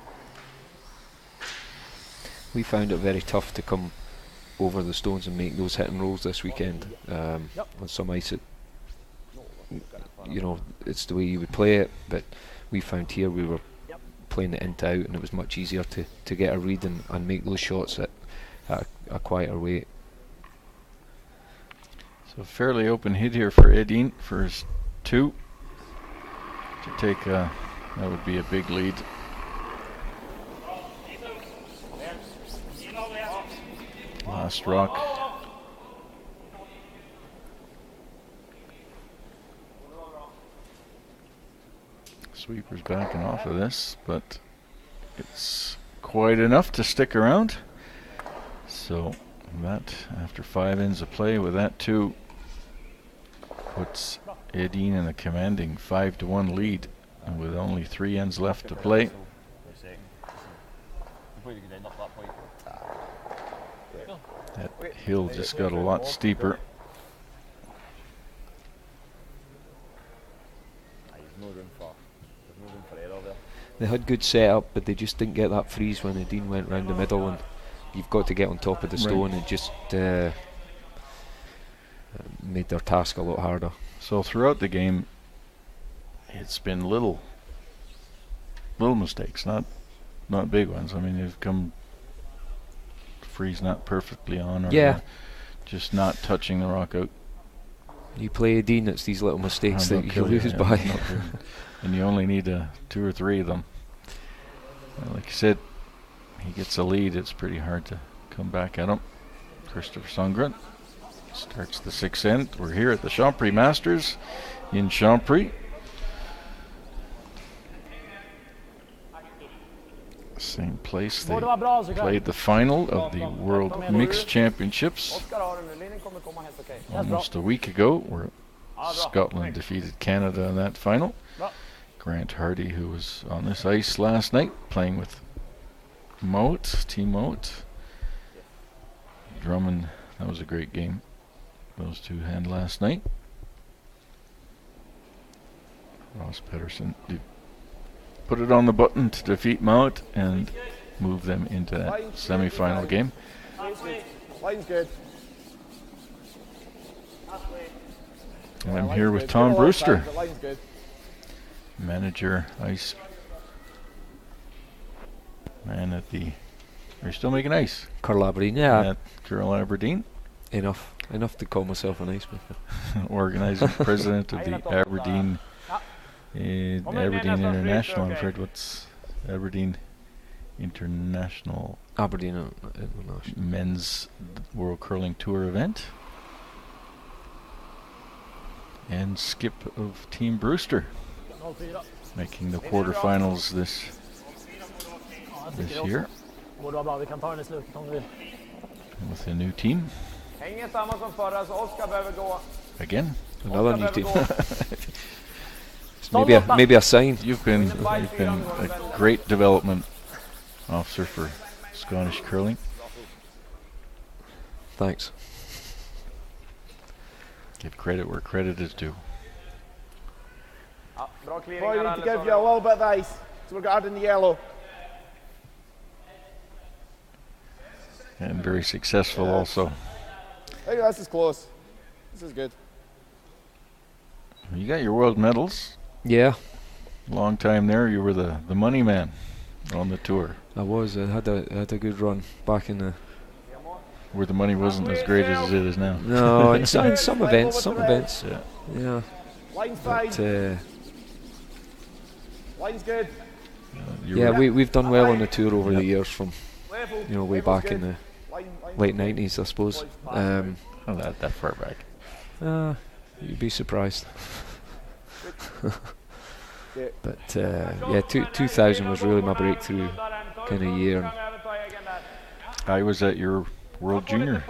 We found it very tough to come over the stones and make those hit and rolls this weekend. On some ice, it's the way you would play it, but we found here we were playing it into out, and it was much easier to get a read and make those shots at a quieter weight. So fairly open hit here for Edin for his 2. To take that would be a big lead. Last rock. Sweeper's backing off of this, but it's quite enough to stick around. So that, after 5 ends of play with that 2, puts Edin in a commanding 5-1 lead, and with only 3 ends left to play. That hill just got a lot steeper. There's no room for they had good setup, but they just didn't get that freeze when Edin went round the middle, and you've got to get on top of the stone. It just made their task a lot harder. So throughout the game, it's been little mistakes, not big ones. I mean, they've come freeze not perfectly on, or just not touching the rock out. You play Edin, it's these little mistakes that you lose by. And you only need 2 or 3 of them. Like you said, he gets a lead, it's pretty hard to come back at him. Christopher Sundgren starts the 6th end. We're here at the Champery Masters in Champery. Same place they played the final of the World Mixed Championships almost a week ago, where Scotland defeated Canada in that final. Grant Hardy, who was on this ice last night playing with Team Moat. Drummond, that was a great game those two had last night. Ross Pedersen put it on the button to defeat Mount and move them into that semi-final game. Line's good. And I'm here with Tom Brewster, manager, ice man at the... Are you still making ice? Curl Aberdeen, yeah. At Curl Aberdeen. Enough to call myself an ice maker. Organizing president of the Aberdeen International. I'm afraid what's Aberdeen International? Aberdeen International Men's World Curling Tour event. And skip of Team Brewster, making the quarterfinals this year with a new team. Again, another new team. maybe a sign. You've been a great development officer for Scottish curling. Thanks. Give credit where credit is due. Probably need to give you a little bit of ice so we're guarding the yellow. And very successful also. I think this is close. This is good. You got your world medals. Yeah. Long time there. You were the money man on the tour. I was. I had a good run back in the... Where the money wasn't as great as it is now. No, in some events. Yeah. Line's but, fine. Line's good. Yeah, we've done well on the tour over the years, from way back in the late 90s, I suppose. Not that far back. You'd be surprised. But 2000 was really my breakthrough kind of year. I was at your World Junior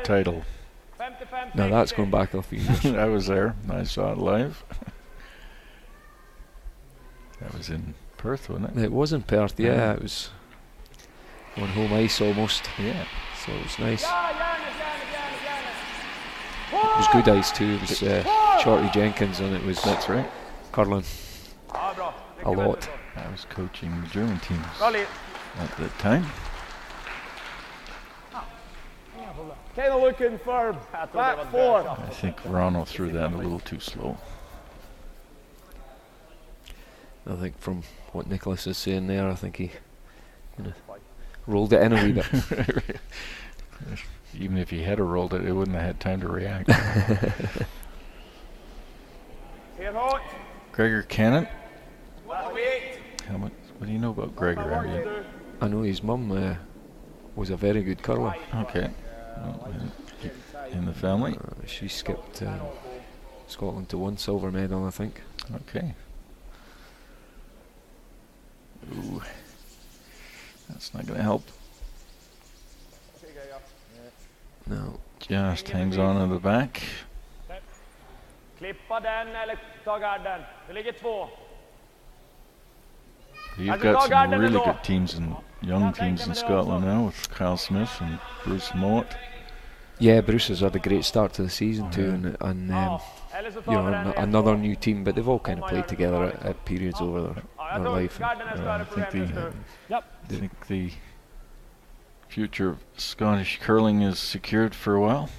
title. Now that's going back a few years. I was there. I saw it live. That was in Perth, wasn't it? It was in Perth, yeah. It was on home ice almost. Yeah. So it was nice. It was good ice too. It was Shorty Jenkins, and it was... That's right. Curling a lot. I was coaching the German teams at that time. Kind of looking for back 4. I think Ronald threw that a little too slow. I think from what Nicholas is saying there, I think he rolled it in a wee bit. Even if he had rolled it, it wouldn't have had time to react. Gregor Cannon. What do you know about Gregor? I know his mum was a very good curler. Okay. In the family? She skipped Scotland to 1 silver medal, I think. Okay. Ooh. That's not going to help. No. Just hangs on in the back. You've got some really good teams and young teams in Scotland now with Kyle Smith and Bruce Mowat. Yeah, Bruce has had a great start to the season too, and another new team, but they've all kind of played together at periods over life. I think the future of Scottish curling is secured for a while.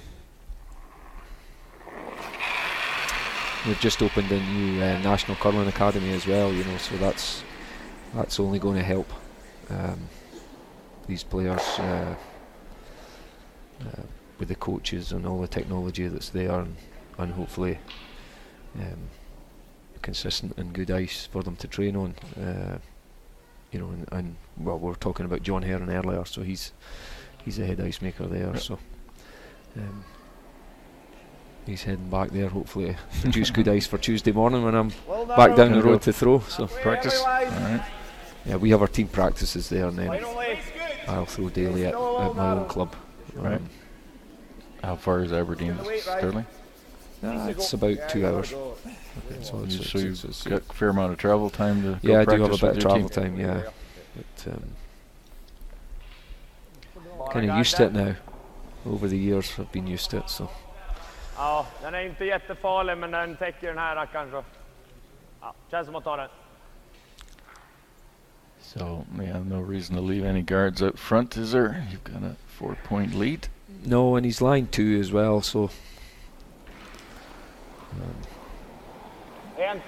They've just opened a new National Curling Academy as well, you know, so that's only going to help these players with the coaches and all the technology that's there, and hopefully consistent and good ice for them to train on. You know, and well, we were talking about John Heron earlier, so he's the head ice maker there. Yep. So he's heading back there, hopefully to produce good ice for Tuesday morning when I'm back down the road to throw. So practice. All right. Yeah, we have our team practices there, and then I'll throw daily at my own club. Right. How far is Aberdeen, Sterling? It's about 2 hours. Okay. So you've got a fair amount of travel time to yeah, go I do have a practice bit with of your travel team. time, yeah. But kind of used to it now. Over the years I've been used to it, so. Ja, den är inte jättefarlig, men den täcker den här rackaren så. Ja, känns som att ta den. So, yeah, no reason to leave any guards out front, is there? You've got a 4-point lead. No, and he's line 2 as well, so. En.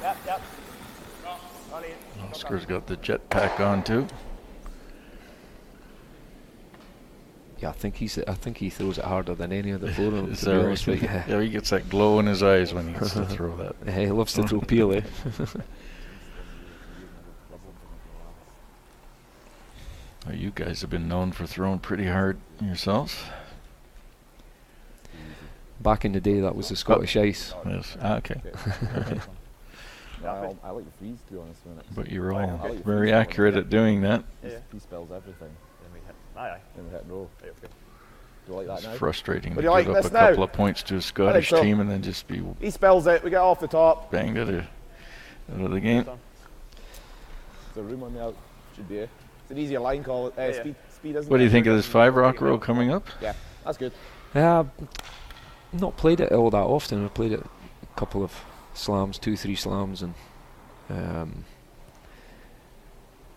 Yep. Oscar's got the jetpack on too. Yeah, I think he throws it harder than any other player. Is that right? Yeah, he gets that glow in his eyes when he gets to throw that. Yeah, he loves to throw peel, eh? You guys have been known for throwing pretty hard yourselves. Back in the day, that was the Scottish ice. Yes. Okay. Yeah, I like the freeze, to be honest. But you're all very accurate at doing that. He spells everything. Aye. In the hit and roll. Do you like that It's now? frustrating to you like give up this a now? couple of points to a Scottish so. team and then just be He spells it. We get off the top. banged out of the game. There's a room on the out. Should be. It's an easier line call. Speed isn't. What do you think of this 5-rock roll coming up? Yeah, that's good. Yeah, not played it all that often. I've played it a couple of slams, 2-3 slams, and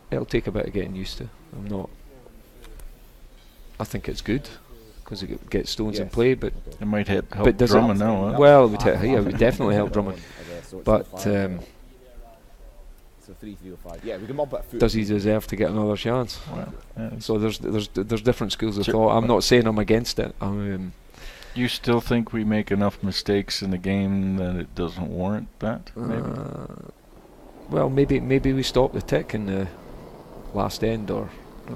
it'll take a bit of getting used to. I think it's good because it gets stones in play, but it might help does Drummond now. Huh? Well, it would definitely help Drummond. But So 3, 3, 5. Yeah, we can mob that foot. Does he deserve to get another chance? Well, yeah, so there's different schools of thought. I'm not saying I'm against it. You still think we make enough mistakes in the game that it doesn't warrant that? Maybe. Well, maybe we stop the tick in the last end or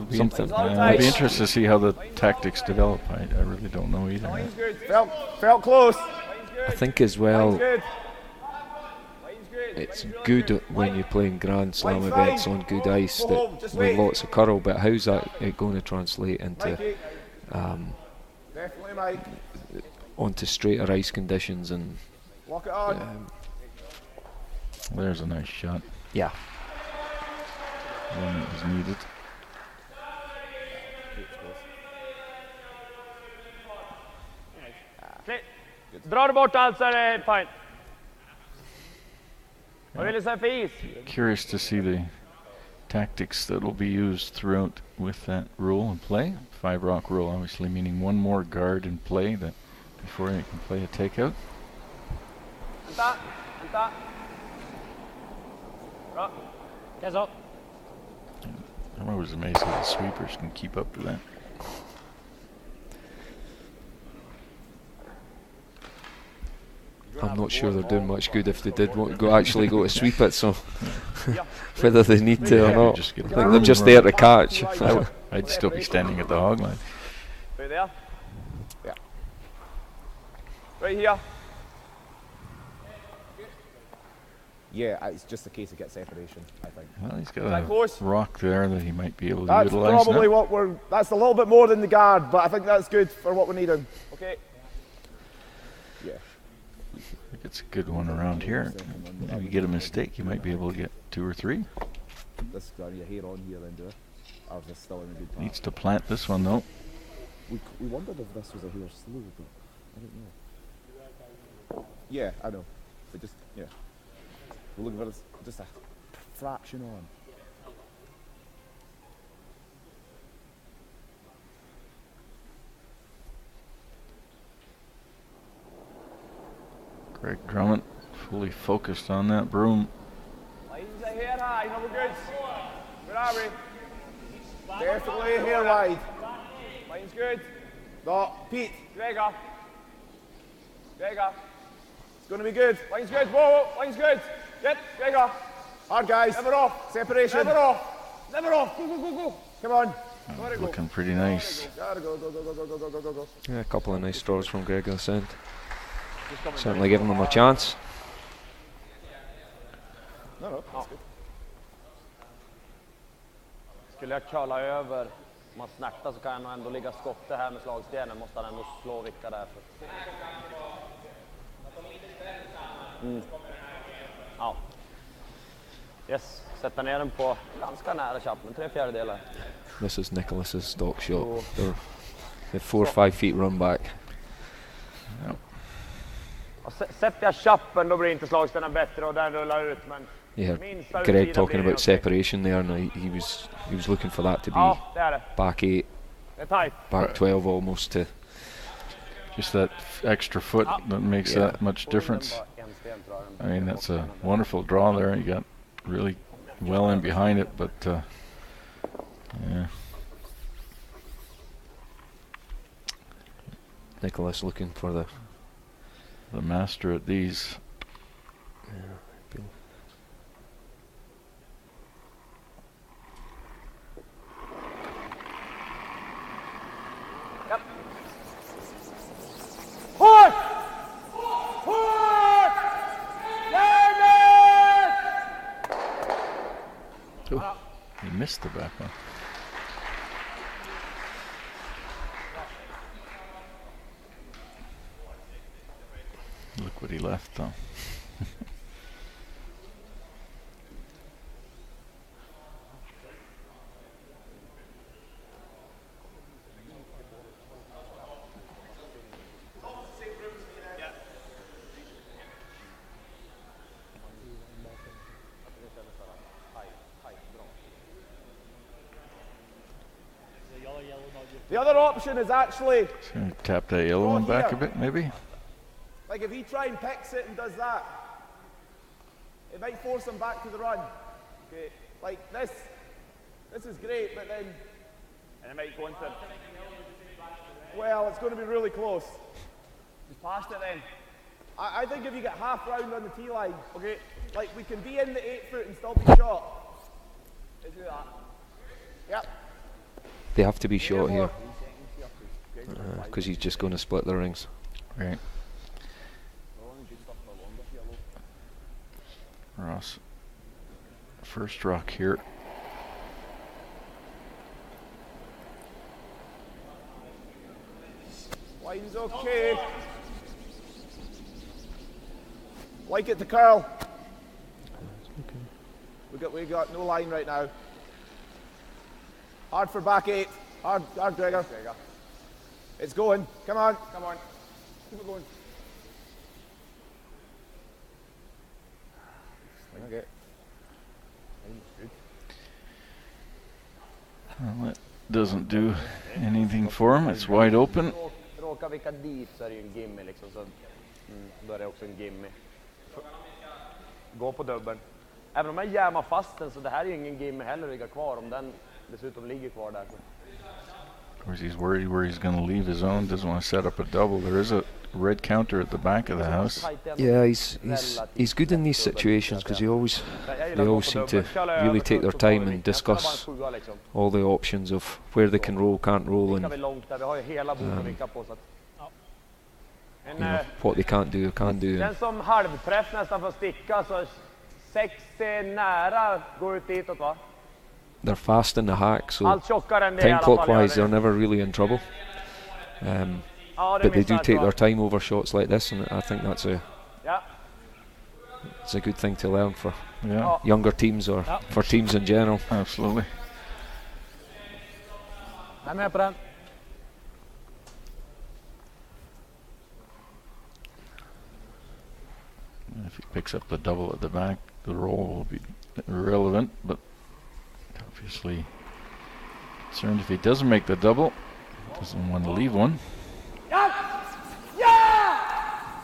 something. I'd be interested to see how the tactics develop. I really don't know either. Felt close. I think as well, it's good when you're playing Grand Slam events on good ice that with lots of curl, but how's that going to translate into onto straighter ice conditions and walk it on. There's a nice shot. Yeah. One that was needed. Drar du bort allt så är det fine. Vad vill du säga för is? Curious to see the tactics that will be used throughout with that rule in play. 5-rock rule obviously meaning one more guard in play that before you can play a takeout. Vänta. Bra. Yes, up. I'm always amazed how the sweepers can keep up to that. I'm not sure they're doing much good if they did actually go to sweep it, so whether they need to or not. I think they're just there to catch. I'd still be standing at the hog line. Are you there? Yeah. Right here. Yeah, it's just a case of get separation, I think. Well, he's got a rock there that he might be able to That's utilize probably now. what that's a little bit more than the guard, but I think that's good for what we're needing. Okay. Yeah. I think it's a good one around here. If you get a mistake, you might be able to get 2 or 3. This got your hair on here then, do it? Or is this still in a good path? Needs to plant this one though. We wondered if this was a hair slow, but I don't know. Yeah, I know. But just, yeah. We're looking for just a fraction on. Greg Drummond fully focused on that broom. Lines are here high, no, we're good. Where are we? Definitely here wide. Line's good. No, Pete. Gregor. It's going to be good. Line's good. Whoa, line's good. Get, Gregor. Hard, guys. Never off. Separation. Never off. Go. Come on. Looking pretty nice. Gotta go. Yeah, a couple of nice throws from Greg this end. Certainly giving them a chance. No, that's good. Skulle jag curla över, om man snärtar så kan jag nog ändå ligga skotte här med slagstenen. Måste han ändå slå och vicka där. Ja. Yes, sätta ner den på ganska nära Chapman, 3/4. This is Nicholas's stock shot. They're 4 or 5 feet run back. Yep. Sätter jag Chapman då blir inte slagstenen bättre och den rullar ut. Men You heard Greg talking about separation there, and he was looking for that to be back 8, back 12 almost to. Just that extra foot that makes that much difference. I mean, that's a wonderful draw there. You got really well in behind it, but yeah. Nicholas looking for the master at these. He missed the back one. Look what he left though. The other option is actually Tap that yellow one back a bit, maybe. like if he try and picks it and does that, it might force him back to the run. Okay, like this is great, but then and it might go into. Well, it's going to be really close. Just past it then. I think if you get half round on the tee line, okay, like we can be in the 8 foot and still be shot. Let's do that. Yep. They have to be short here because he's just going to split the rings. Right. Ross. First rock here. Line's okay. Like it to curl. We got no line right now. Hard for back 8. Hard Gregor. It's going. Come on. Keep it going. Okay. Well, that doesn't do anything for him. It's wide open. Råkar vicka dit så är det ju en gimme liksom. Så då är det också en gimme. Gå på dubbeln. Även om man jämar fast den så det här är ju ingen gimme heller att ligga kvar om den dessutom ligger kvar där. Of course, he's worried where he's going to leave his own. Doesn't want to set up a double. There is a red counter at the back of the house. Yeah, he's good in these situations because they always seem to really take their time and discuss all the options of where they can roll, can't roll, and what they can't do, can do. Känns som halvträff nästan för sticka så 6 är nära går ut ditåt va? They're fast in the hack, so time clockwise they're never really in trouble. But they do take their time over shots like this, and I think it's a good thing to learn for younger teams or for teams in general. Absolutely. Jag är med på den. If he picks up the double at the back, the roll will be irrelevant, but obviously concerned if he doesn't make the double, doesn't want to leave one.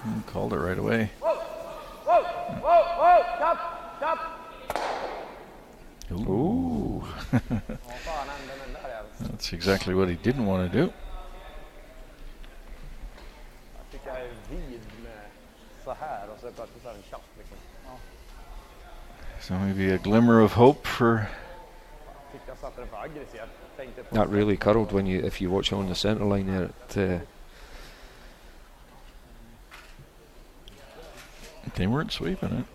And called it right away. Ooh. That's exactly what he didn't want to do. So maybe a glimmer of hope for. That really curled when if you watch on the centre line there. They weren't sweeping it.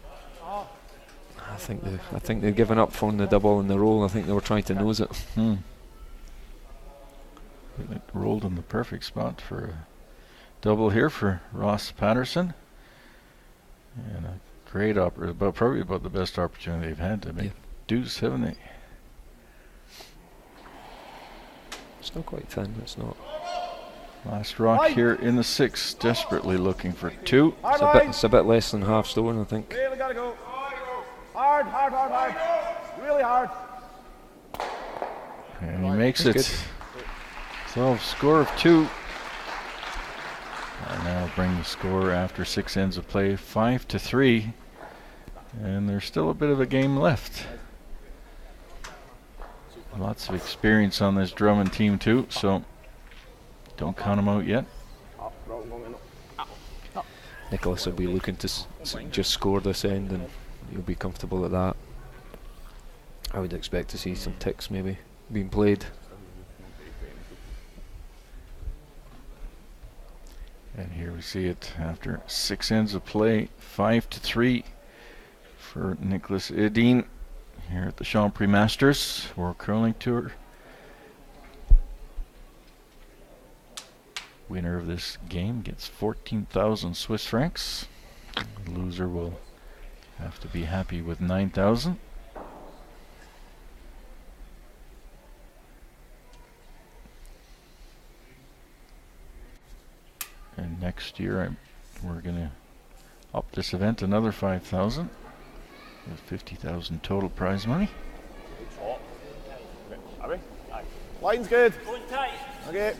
I think they've given up on the double and the roll. I think they were trying to nose it. It rolled in the perfect spot for a double here for Ross Patterson. And a great probably about the best opportunity they've had to make deuce, haven't they? It's not quite thin, it's not. Last rock here in the 6th, desperately looking for 2. It's a bit less than half stone, I think. Really gotta go. Hard. Really hard. And he makes it. Good. So score of 2. And now bring the score after 6 ends of play 5-3. And there's still a bit of a game left. Lots of experience on this Drummond team too, so don't count them out yet. Nicholas will be looking to just score this end, and he'll be comfortable at that. I would expect to see some ticks maybe being played. And here we see it after 6 ends of play, 5-3 for Nicholas Edin here at the Champery Masters World Curling Tour. Winner of this game gets 14,000 Swiss francs. The loser will have to be happy with 9,000. And next year we're going to up this event another 5,000 with 50,000 total prize money. Line's good. Okay.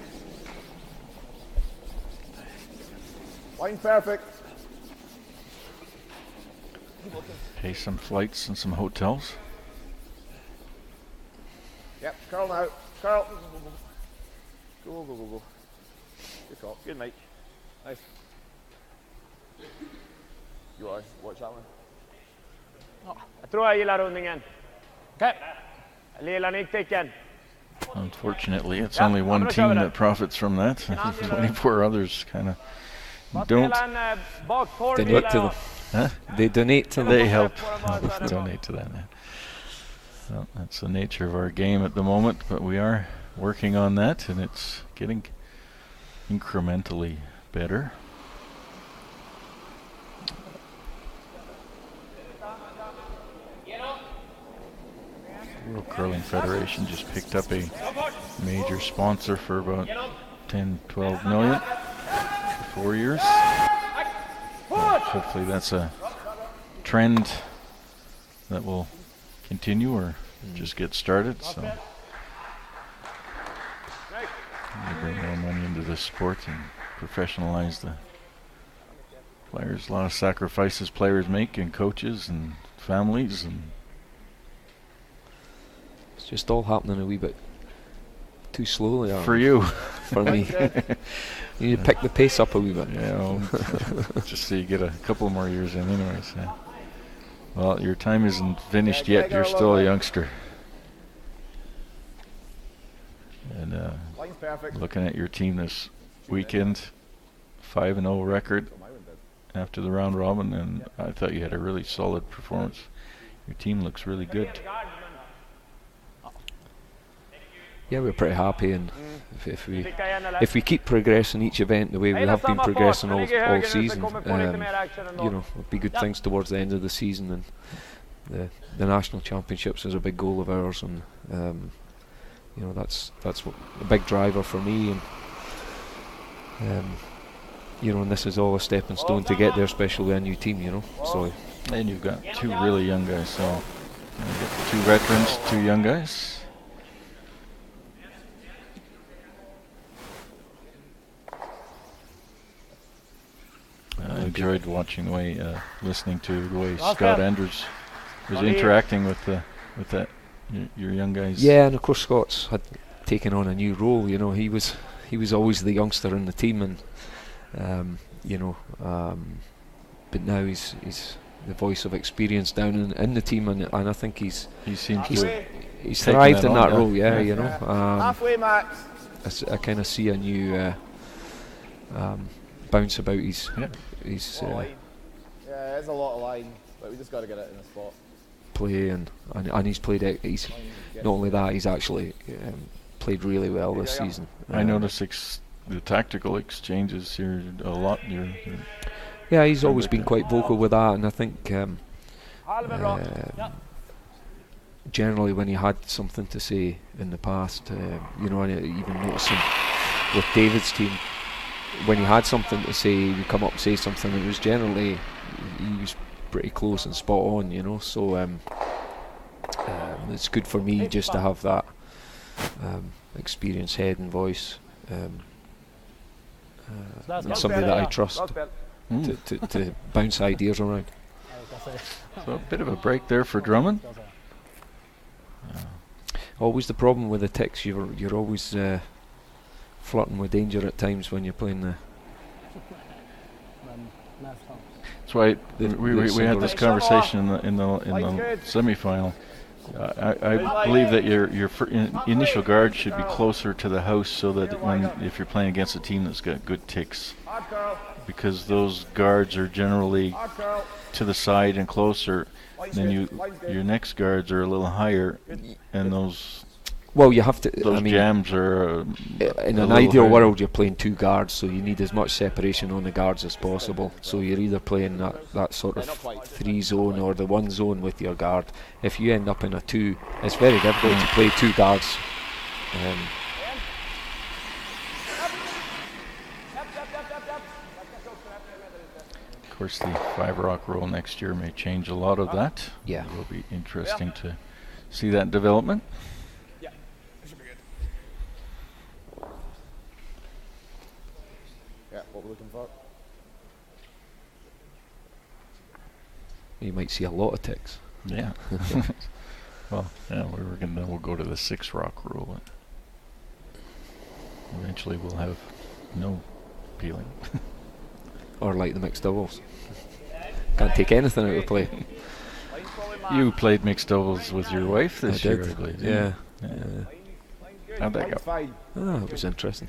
Line's perfect. Pay some flights and some hotels. Yep, curl now. Curl. Go. Good call. Good, mate. Nice. You are. Watch that one. Jag tror jag gillar rundningen. Okej. Lilla nickticken. Unfortunately, it's only one team that profits from that. 24 others kind of don't. Donate to them. Huh? They donate to them. They help donate to that. Well, that's the nature of our game at the moment, but we are working on that, and it's getting incrementally better. World Curling Federation just picked up a major sponsor for about 10-12 million for 4 years. Hopefully that's a trend that will continue or just get started. So they bring more money into the sport and professionalize the players. A lot of sacrifices players make, and coaches and families, and It's just all happening a wee bit too slowly. for you. For me. You need to pick the pace up a wee bit. Yeah, well, just so you get a couple more years in anyways. Yeah. Well, your time isn't finished yet. You're still a youngster. And Line's perfect. looking at your team this weekend, 5-0 record after the round robin, and I thought you had a really solid performance. Your team looks really good. Yeah, we're pretty happy, and if we keep progressing each event the way we have been progressing all season, you know, it'll be good things towards the end of the season. And the national championships is a big goal of ours, and you know, that's what a big driver for me. And you know, and this is all a stepping stone to get there, especially with a new team, you know. So, And you've got two really young guys, so you get 2 veterans, 2 young guys. I enjoyed watching the way, listening to the way Scott Andrews was interacting with your young guys. yeah, and of course Scott's had taken on a new role. You know, he was always the youngster in the team, and you know, but now he's the voice of experience down in the team, and I think he's thrived in that role. Yeah, you know, Halfway, Max. I kind of see a new bounce about his. Yeah, there's a lot of line, but we just got to get it in the spot. Play and he's played. He's not only that, he's actually played really well this season. I noticed the tactical exchanges here a lot. Yeah, he's always been quite vocal with that, and I think generally when he had something to say in the past, you know, and even noticing with David's team, when he had something to say, he would come up and say something. It was generally, he was pretty close and spot on, you know. So it's good for me just to have that experienced head and voice, and somebody that I trust to bounce ideas around. So a bit of a break there for Drummond. Always the problem with the ticks. You're always flirting with danger at times when you're playing the. That's why we had this conversation in the semi-final. I believe that your initial guard should be closer to the house, so that if you're playing against a team that's got good ticks, because those guards are generally to the side and closer, then your next guards are a little higher, and those. Well, you have to. Those jams are. In an ideal world, you're playing 2 guards, so you need as much separation on the guards as possible. So you're either playing that sort of 3 zone or the 1 zone with your guard. If you end up in a 2, it's very difficult to play 2 guards. Of course, the 5 rock rule next year may change a lot of that. Yeah, it will be interesting to see that development. Yeah, what we're looking for. You might see a lot of ticks. Yeah. Well, yeah, we'll go to the 6 rock rule. Eventually, we'll have no peeling. Or like the mixed doubles. Can't take anything out of play. You played mixed doubles with your wife this year, I believe. Yeah. How'd that go? Oh, it was interesting.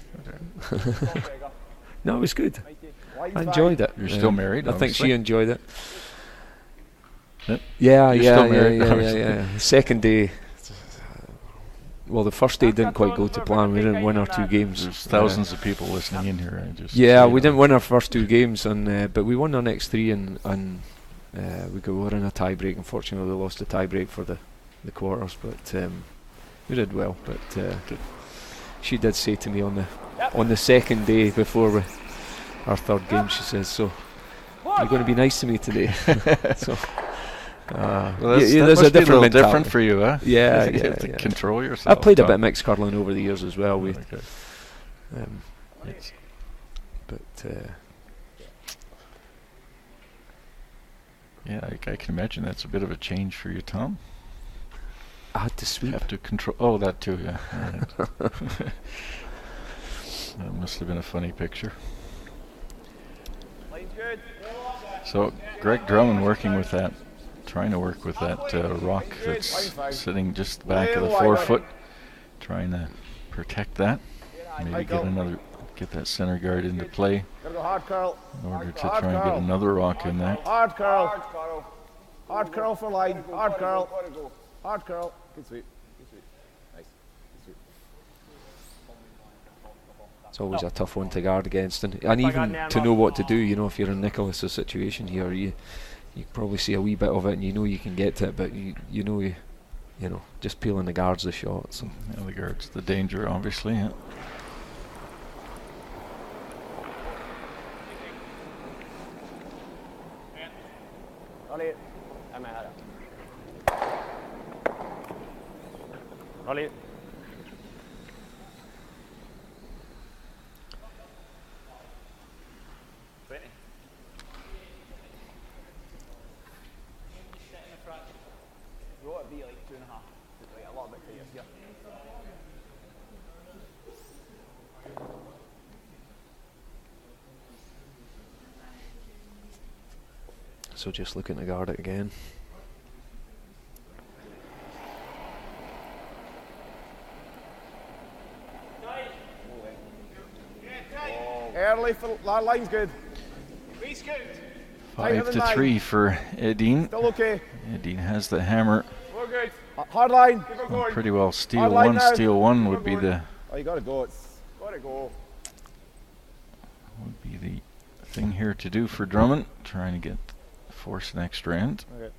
No, it was good. I enjoyed it. You're still married, I think she enjoyed it. Yep. Yeah. Still married, Yeah. Second day. Well, the first day didn't quite go to plan. We didn't win our 2 games. There's thousands of people listening in here. We didn't win our first 2 games, and but we won our next 3, and we were in a tie break. Unfortunately, we lost the tie break for the quarters, but we did well. But she did say to me on the second day before our 3rd game, she says, "So you're going to be nice to me today." So. Well, there's a different different for you, huh? Yeah, you have to control yourself. I've played a bit of mixed curling over the years as well. Yeah, I can imagine that's a bit of a change for you, Tom. I had to sweep. Have to control. Oh, that too. Yeah. Right. That must have been a funny picture. So Greg Drummond trying to work with that rock that's sitting just back of the 4-foot, trying to protect that. Maybe get that center guard into play in order to try and get another rock in there. Hard curl for line. Hard curl. Good sweep. Nice. Good sweep. It's always a tough one to guard against, and even to know what to do. You know, if you're in Nicholas's situation here, you probably see a wee bit of it, and you know you can get to it, but you know, just peeling the guards the shot. So yeah, the guards, the danger, obviously. Yeah. Håll i. Jag är med här. Håll i. So just looking to guard it again. Early for line's good. 5-3 for Edin. Still okay. Edin has the hammer. We're good. Hard line. Well, pretty well steal Hard line one. now. Steal one would be the Oh, you gotta go. It's gotta go. thing here to do for Drummond. Trying to force an extra end. Okay.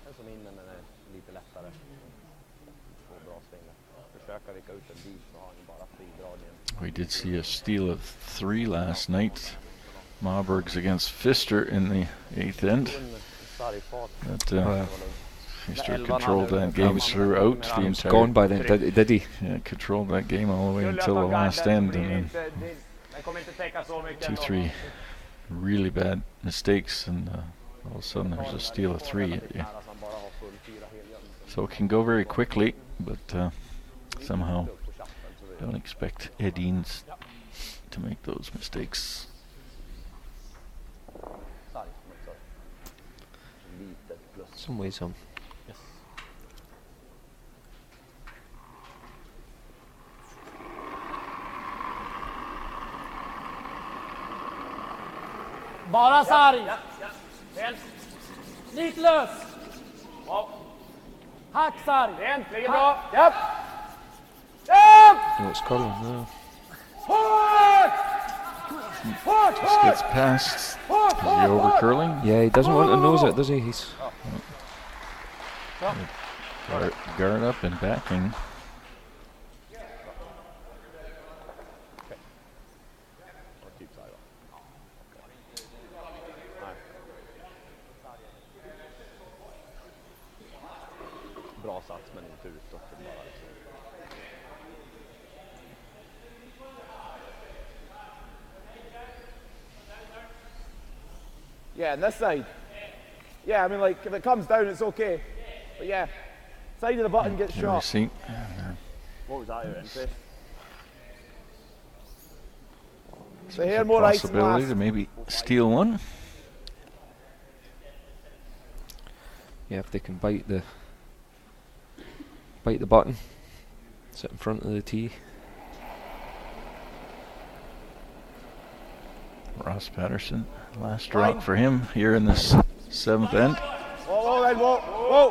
Det är som innan, men lite lättare. Två bra sving där. Försöka rycka ut en bit så har ni bara fridragningen. We did see a steal of 3 last night. Marburg's against Pfister in the 8th end. But Pfister controlled that game throughout the entire. Gone by then, did he? Yeah, controlled that game all the way until the last end, and then 2-3 really bad mistakes, and all of a sudden there's a steal of 3. So it can go very quickly, but somehow don't expect Edins to make those mistakes. Some ways on. Bara sarg. Niklös. Hack sarg. Rent, ligger bra. Yep. No, it's curling now. Just gets past. Is he over curling? Yeah, he doesn't want to nose it, does he? He's guard up and backing. Bra sats, men inte utåt. Yeah, and this side. Yeah, I mean, like, if it comes down, it's okay. But yeah, side of the button gets Here we shot. see. What was that your entry? So here, more ice and Possibility last. to maybe steal one. yeah, if they can bite the button, sit in front of the tee. Ross Patterson, last drop for him here in this 7th end. Whoa, then, whoa, whoa.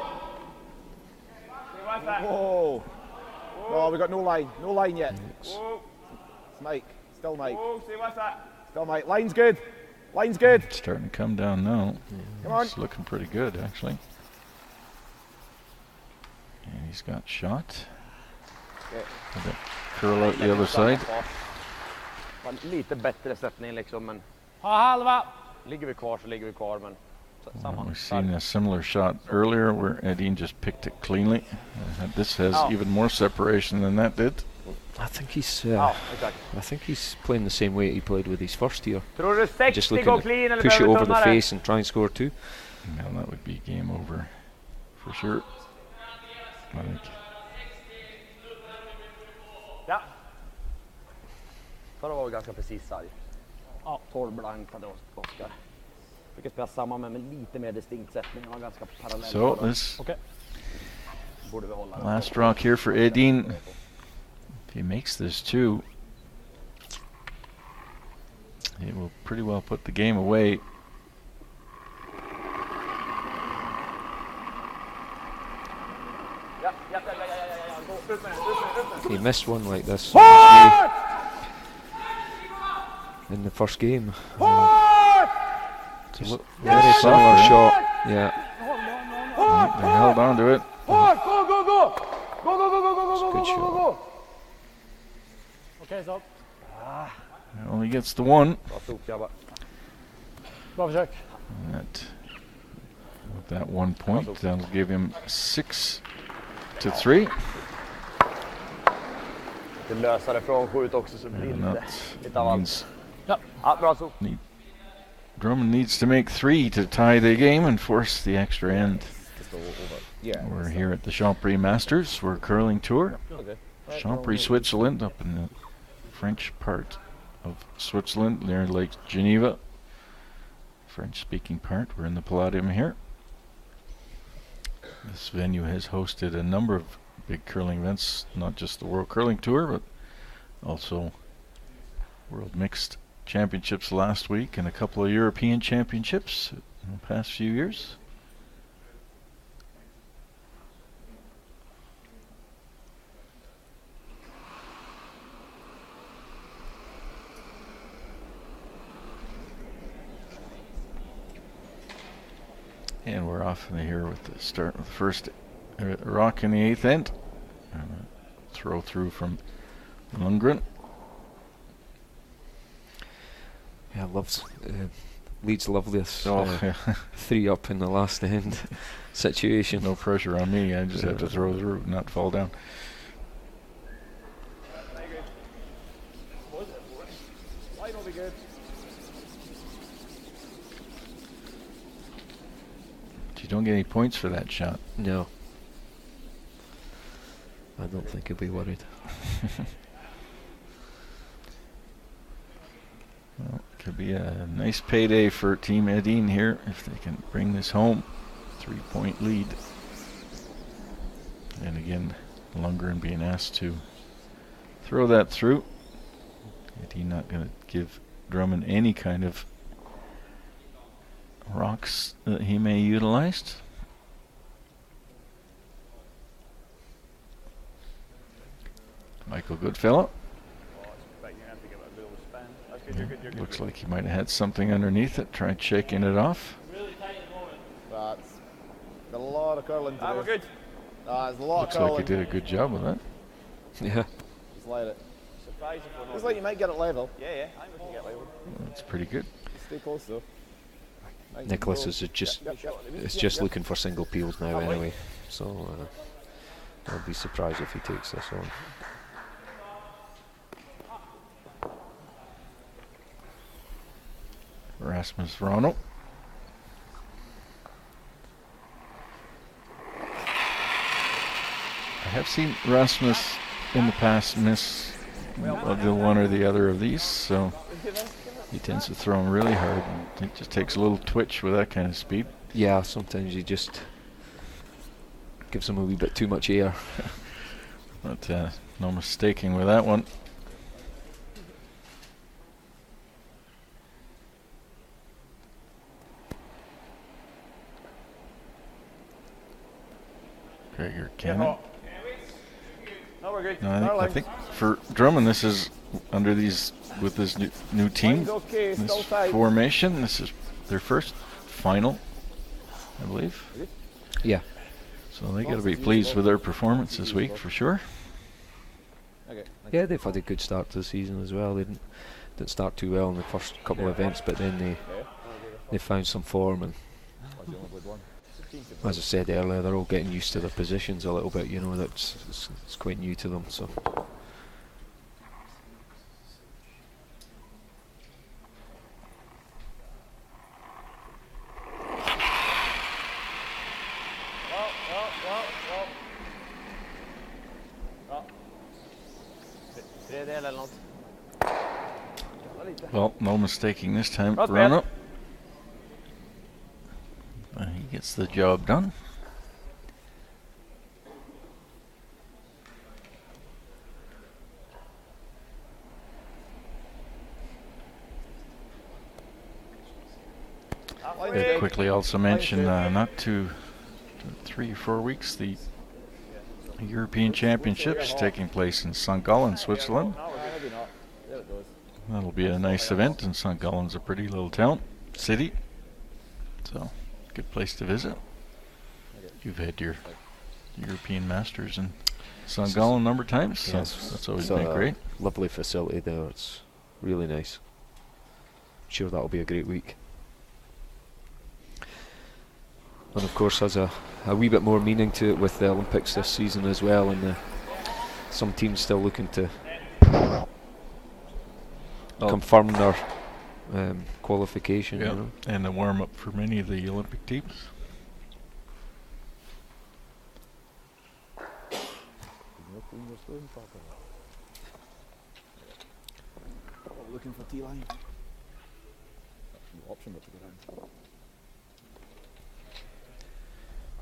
Whoa. No, we got no line yet. It's Mike, still Mike. Still Mike, line's good. It's starting to come down now. Come on. It's looking pretty good, actually. And he's got shot. With a curl out the other side. Lite bättre sättning liksom, men Ha halva. ligger vi kvar så ligger vi kvar, men samma. We've seen a similar shot earlier where Edin just picked it cleanly. This has even more separation than that did. I think he's. Exakt. I think he's playing the same way he played with his first year. Tror du 60 Just går looking clean to eller push it behöver over the tunnare? face and try and score 2. Now that would be game over for sure. I think. Ja. Förra var vi ganska precis sarg. Ja, 12 blank hade Oskar. Vilket spela samma med lite mer distinkt sättning. Han var ganska parallell. So this Borde vi hålla. last rock here for Edin. If he makes this 2, he will pretty well put the game away. Ja. Gå ut med den. He missed one like this last year in the first game. It's a very similar shot. Yeah, They held on to it. good shot. Okej, så. He only gets the 1. Bra stort grabbar. Bra försök. With that 1 point, that'll give him 6-3. Det lösa det från skjut också så blir And det that lite av allt. means Ja, bra så. Drummond needs to make 3 to tie the game and force the extra end. We're here at the Champery Masters, we're curling tour. Champery, Switzerland, up in the French part of Switzerland, near Lake Geneva. French-speaking part. We're in the Palladium here. This venue has hosted a number of big curling events, not just the World Curling Tour, but also World Mixed Championships last week and a couple of European Championships in the past few years. And we're off in here with the start of the first rock in the 8th end. And a throw through from Lundgren. Yeah, Leeds love this 3 up in the last end situation. No pressure on me, I just have to throw through, not fall down. You don't get any points for that shot. No. I don't think he'll be worried. Well, it could be a nice payday for Team Edin here if they can bring this home. 3-point lead. And again, Lundgren being asked to throw that through. Edin not going to give Drummond any kind of rocks that he may utilize. Michael Goodfellow. Looks like he might have had something underneath it. Tried shaking it off. That's got a lot of curling to do. We're good. There's a lot Looks of curling. like he did a good job with that. Yeah. Just let it. Surprise if we're not. Looks like you might get it level. Yeah, I think we can get level. That's pretty good. Stay close though. Nicholas is just looking for single peels now anyway, so I'll be surprised if he takes this on. Rasmus Vrano. I have seen Rasmus in the past miss the one or the other of these, so he tends to throw them really hard. It just takes a little twitch with that kind of speed. Yeah, sometimes he just gives him a wee bit too much air. But no mistaking with that one. Gregor Cannon. No, we're good. No, I think for Drummond, this is under these with this new team, this formation. This is their first final, I believe. Yeah. So they got to be pleased with their performance this week for sure. Yeah, they've had a good start to the season as well. They didn't start too well in the first couple of events, but then they found some form, and as I said earlier, they're all getting used to their positions a little bit. You know, it's quite new to them. So. Well, no mistaking this time. Run up. He gets the job done. Quickly also mention not 3 or 4 weeks, the European Championships taking place in St. Gallen, Switzerland. That'll be a nice event, and St. Gallen's a pretty little town, city, so good place to visit. You've had your European Masters in St. Gallen a number of times, so that's always been great. Lovely facility there, it's really nice. Sure that'll be a great week. and of course has a wee bit more meaning to it with the Olympics this season as well, and some teams still looking to confirm their qualification. Yeah, you know? and the warm-up for many of the Olympic teams. Looking for T-line. Option but to go down.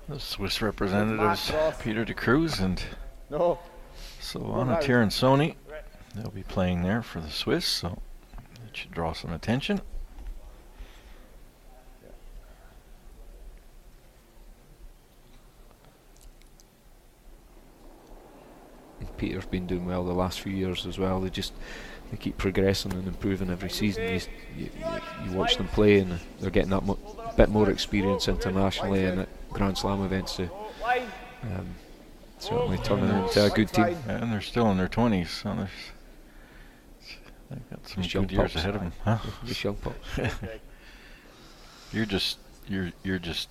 The Swiss representatives, Peter de Cruz and No. Solana Tiransoni. They'll be playing there for the Swiss, so that should draw some attention. Peter's been doing well the last few years as well. They keep progressing and improving every season. You watch them play, and they're getting that bit more experience internationally and at Grand Slam events. So, certainly turning into a good team. Yeah, and they're still in their 20s, so they've got some good years ahead of them. Huh? Just young pups. You're just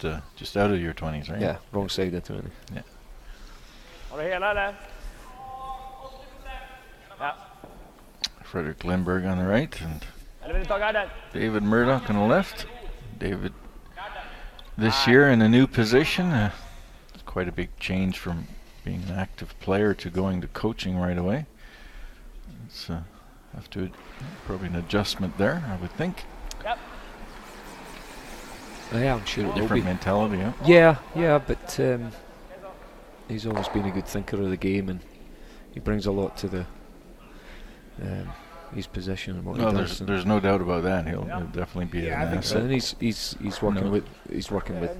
out of your 20s, right? Yeah, wrong side of 20. Yeah. Har du hela eller? Ja. Frederick Lindberg on the right and Eller vill du ta garden? David Murdoch on the left. David this year in a new position. Quite a big change from being an active player to going to coaching right away. It's have to probably an adjustment there, I would think. Yep. Yeah, I'm sure it will be. Different mentality, yeah. Yeah, but he's always been a good thinker of the game, and he brings a lot to the his position and what he does. There's no doubt about that. He'll definitely be an asset. And he's working with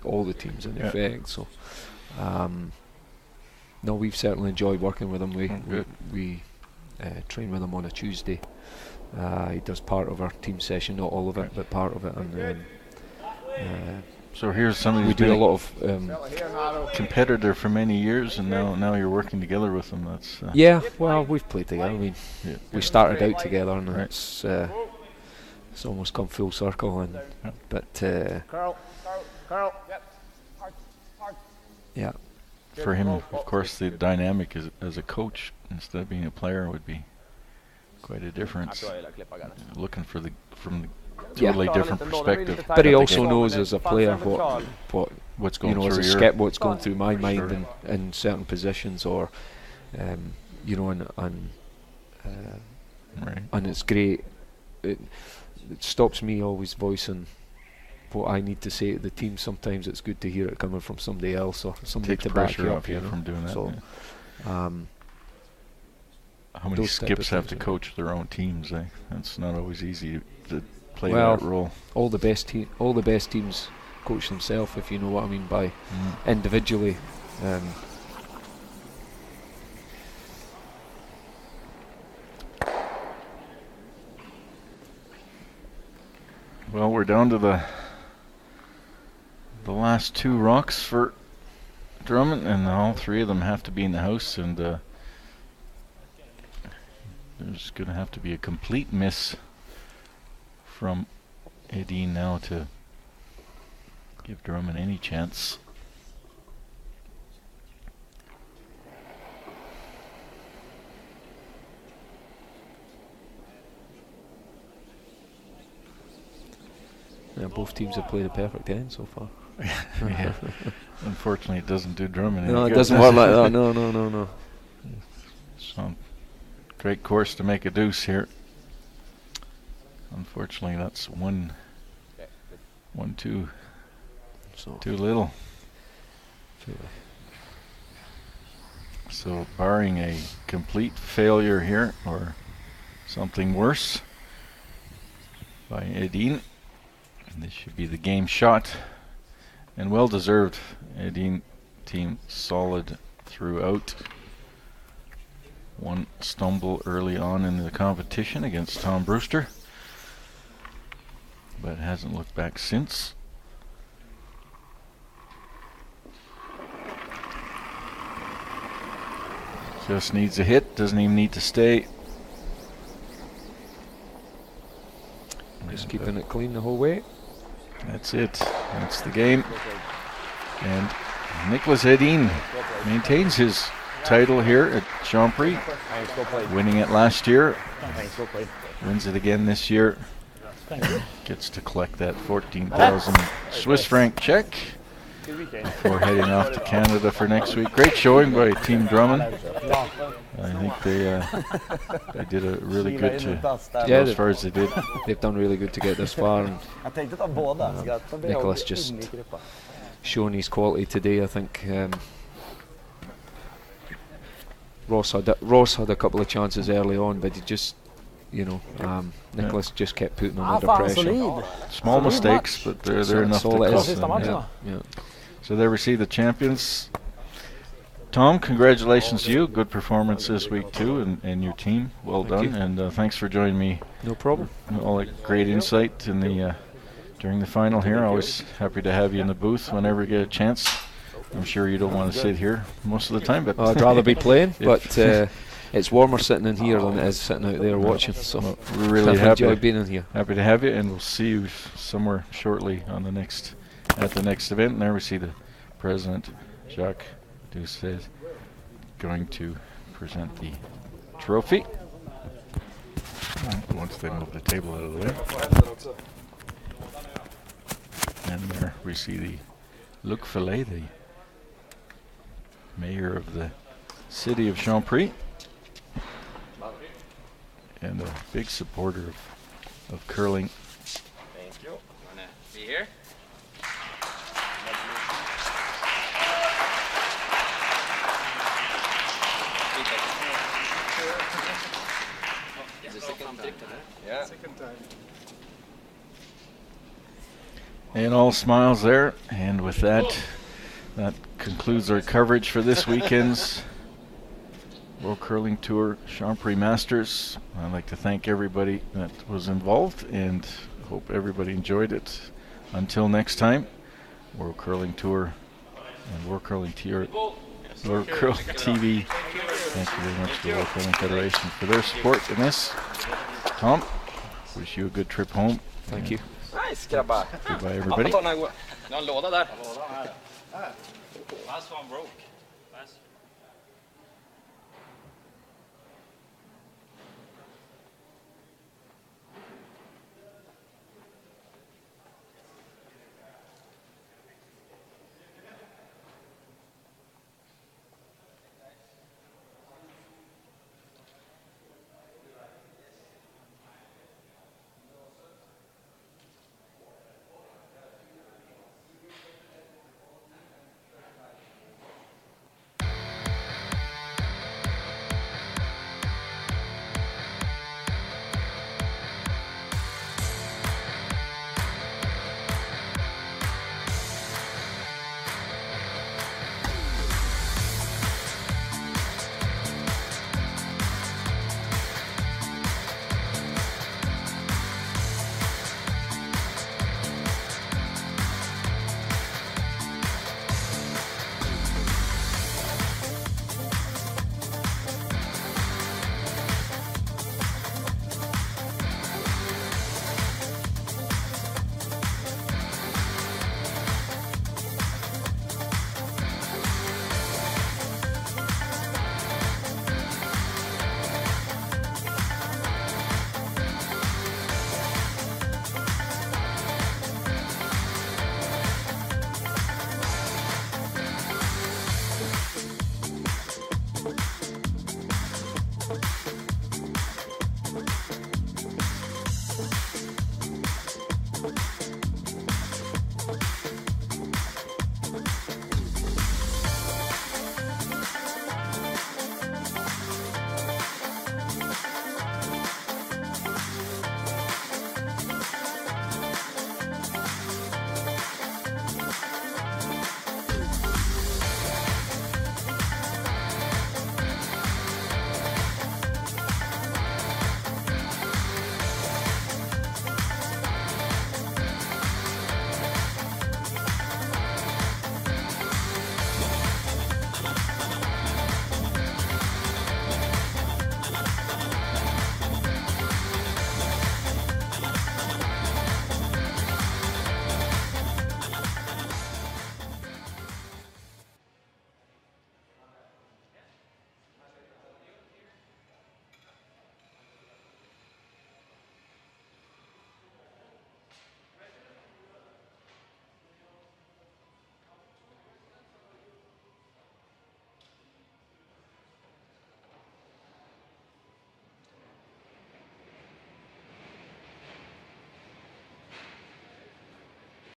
all the teams in effect. So no, we've certainly enjoyed working with him. We train with him on a Tuesday. He does part of our team session, not all of it, but part of it. And so here's somebody we do a lot of competitor for many years, and now you're working together with them. That's yeah. Well, we've played together. I mean, we started out together, and it's almost come full circle. And but Carl. yeah. For him, of course, the dynamic as a coach instead of being a player would be quite a difference. Looking from the totally different perspective. But he also knows as a player what's going as a through skip what's going through my mind in certain positions, or and it's great. It stops me always voicing what I need to say to the team. Sometimes it's good to hear it coming from somebody else or somebody Takes to back pressure you off up. you from doing that. So, how many skips have to coach their own teams? It's not always easy to play well, that role. All the best teams coach themselves, if you know what I mean by individually. Well, we're down to the last two rocks for Drummond, and all three of them have to be in the house, and there's going to have to be a complete miss from Edin now to give Drummond any chance. Yeah, both teams have played a perfect end so far. Yeah. Unfortunately, it doesn't do Drummond any No, it good. doesn't work like that. No. So, great course to make a deuce here. Unfortunately, that's one, two, So too little. So, barring a complete failure here or something worse by Edin, this should be the game shot, and well deserved. Edin team solid throughout. One stumble early on in the competition against Tom Brewster, but hasn't looked back since. Just needs a hit, doesn't even need to stay. just keeping it clean the whole way. That's it. That's the game. And Nicholas Edin maintains his title here at Champery, winning it last year. Wins it again this year. Gets to collect that 14,000 Swiss franc check before heading off to Canada for next week. Great showing by Team Drummond. I think they did a really good to go as far as they did. They've done really good to get this far. And, Nicholas just showing his quality today. I think Ross had a couple of chances early on, but he just, Nicholas just kept putting him under pressure. Small mistakes, but they're enough to cost them. Yeah. So there we see the champions. Tom, congratulations to you. Good performance this week too, and your team. Well done, and thanks for joining me. No problem. All that great insight in the during the final here. Always happy to have you in the booth whenever you get a chance. I'm sure you don't want to sit here most of the time, but I'd rather be playing. But it's warmer sitting in here than it is sitting out there watching. So we're really happy. Enjoy being in here. Happy to have you, and we'll see you somewhere shortly on at the next event. And there we see the president, Jacques Doucet, going to present the trophy. Once they move the table out of the way. And there we see the Luc Fillet, the mayor of the city of Champery, and a big supporter of curling. Thank you. Wanna be here? Is it second time? Yeah. Second time. And all smiles there. And with that concludes our coverage for this weekend's World Curling Tour Champery Masters. I'd like to thank everybody that was involved and hope everybody enjoyed it. Until next time, World Curling Tour and World Curling TV. Thank you very much to the World Curling Federation for their support in this. Tom, wish you a good trip home. Thank you. Nice grabbar. Goodbye everybody. Någon låda där. Last one broke. Nice.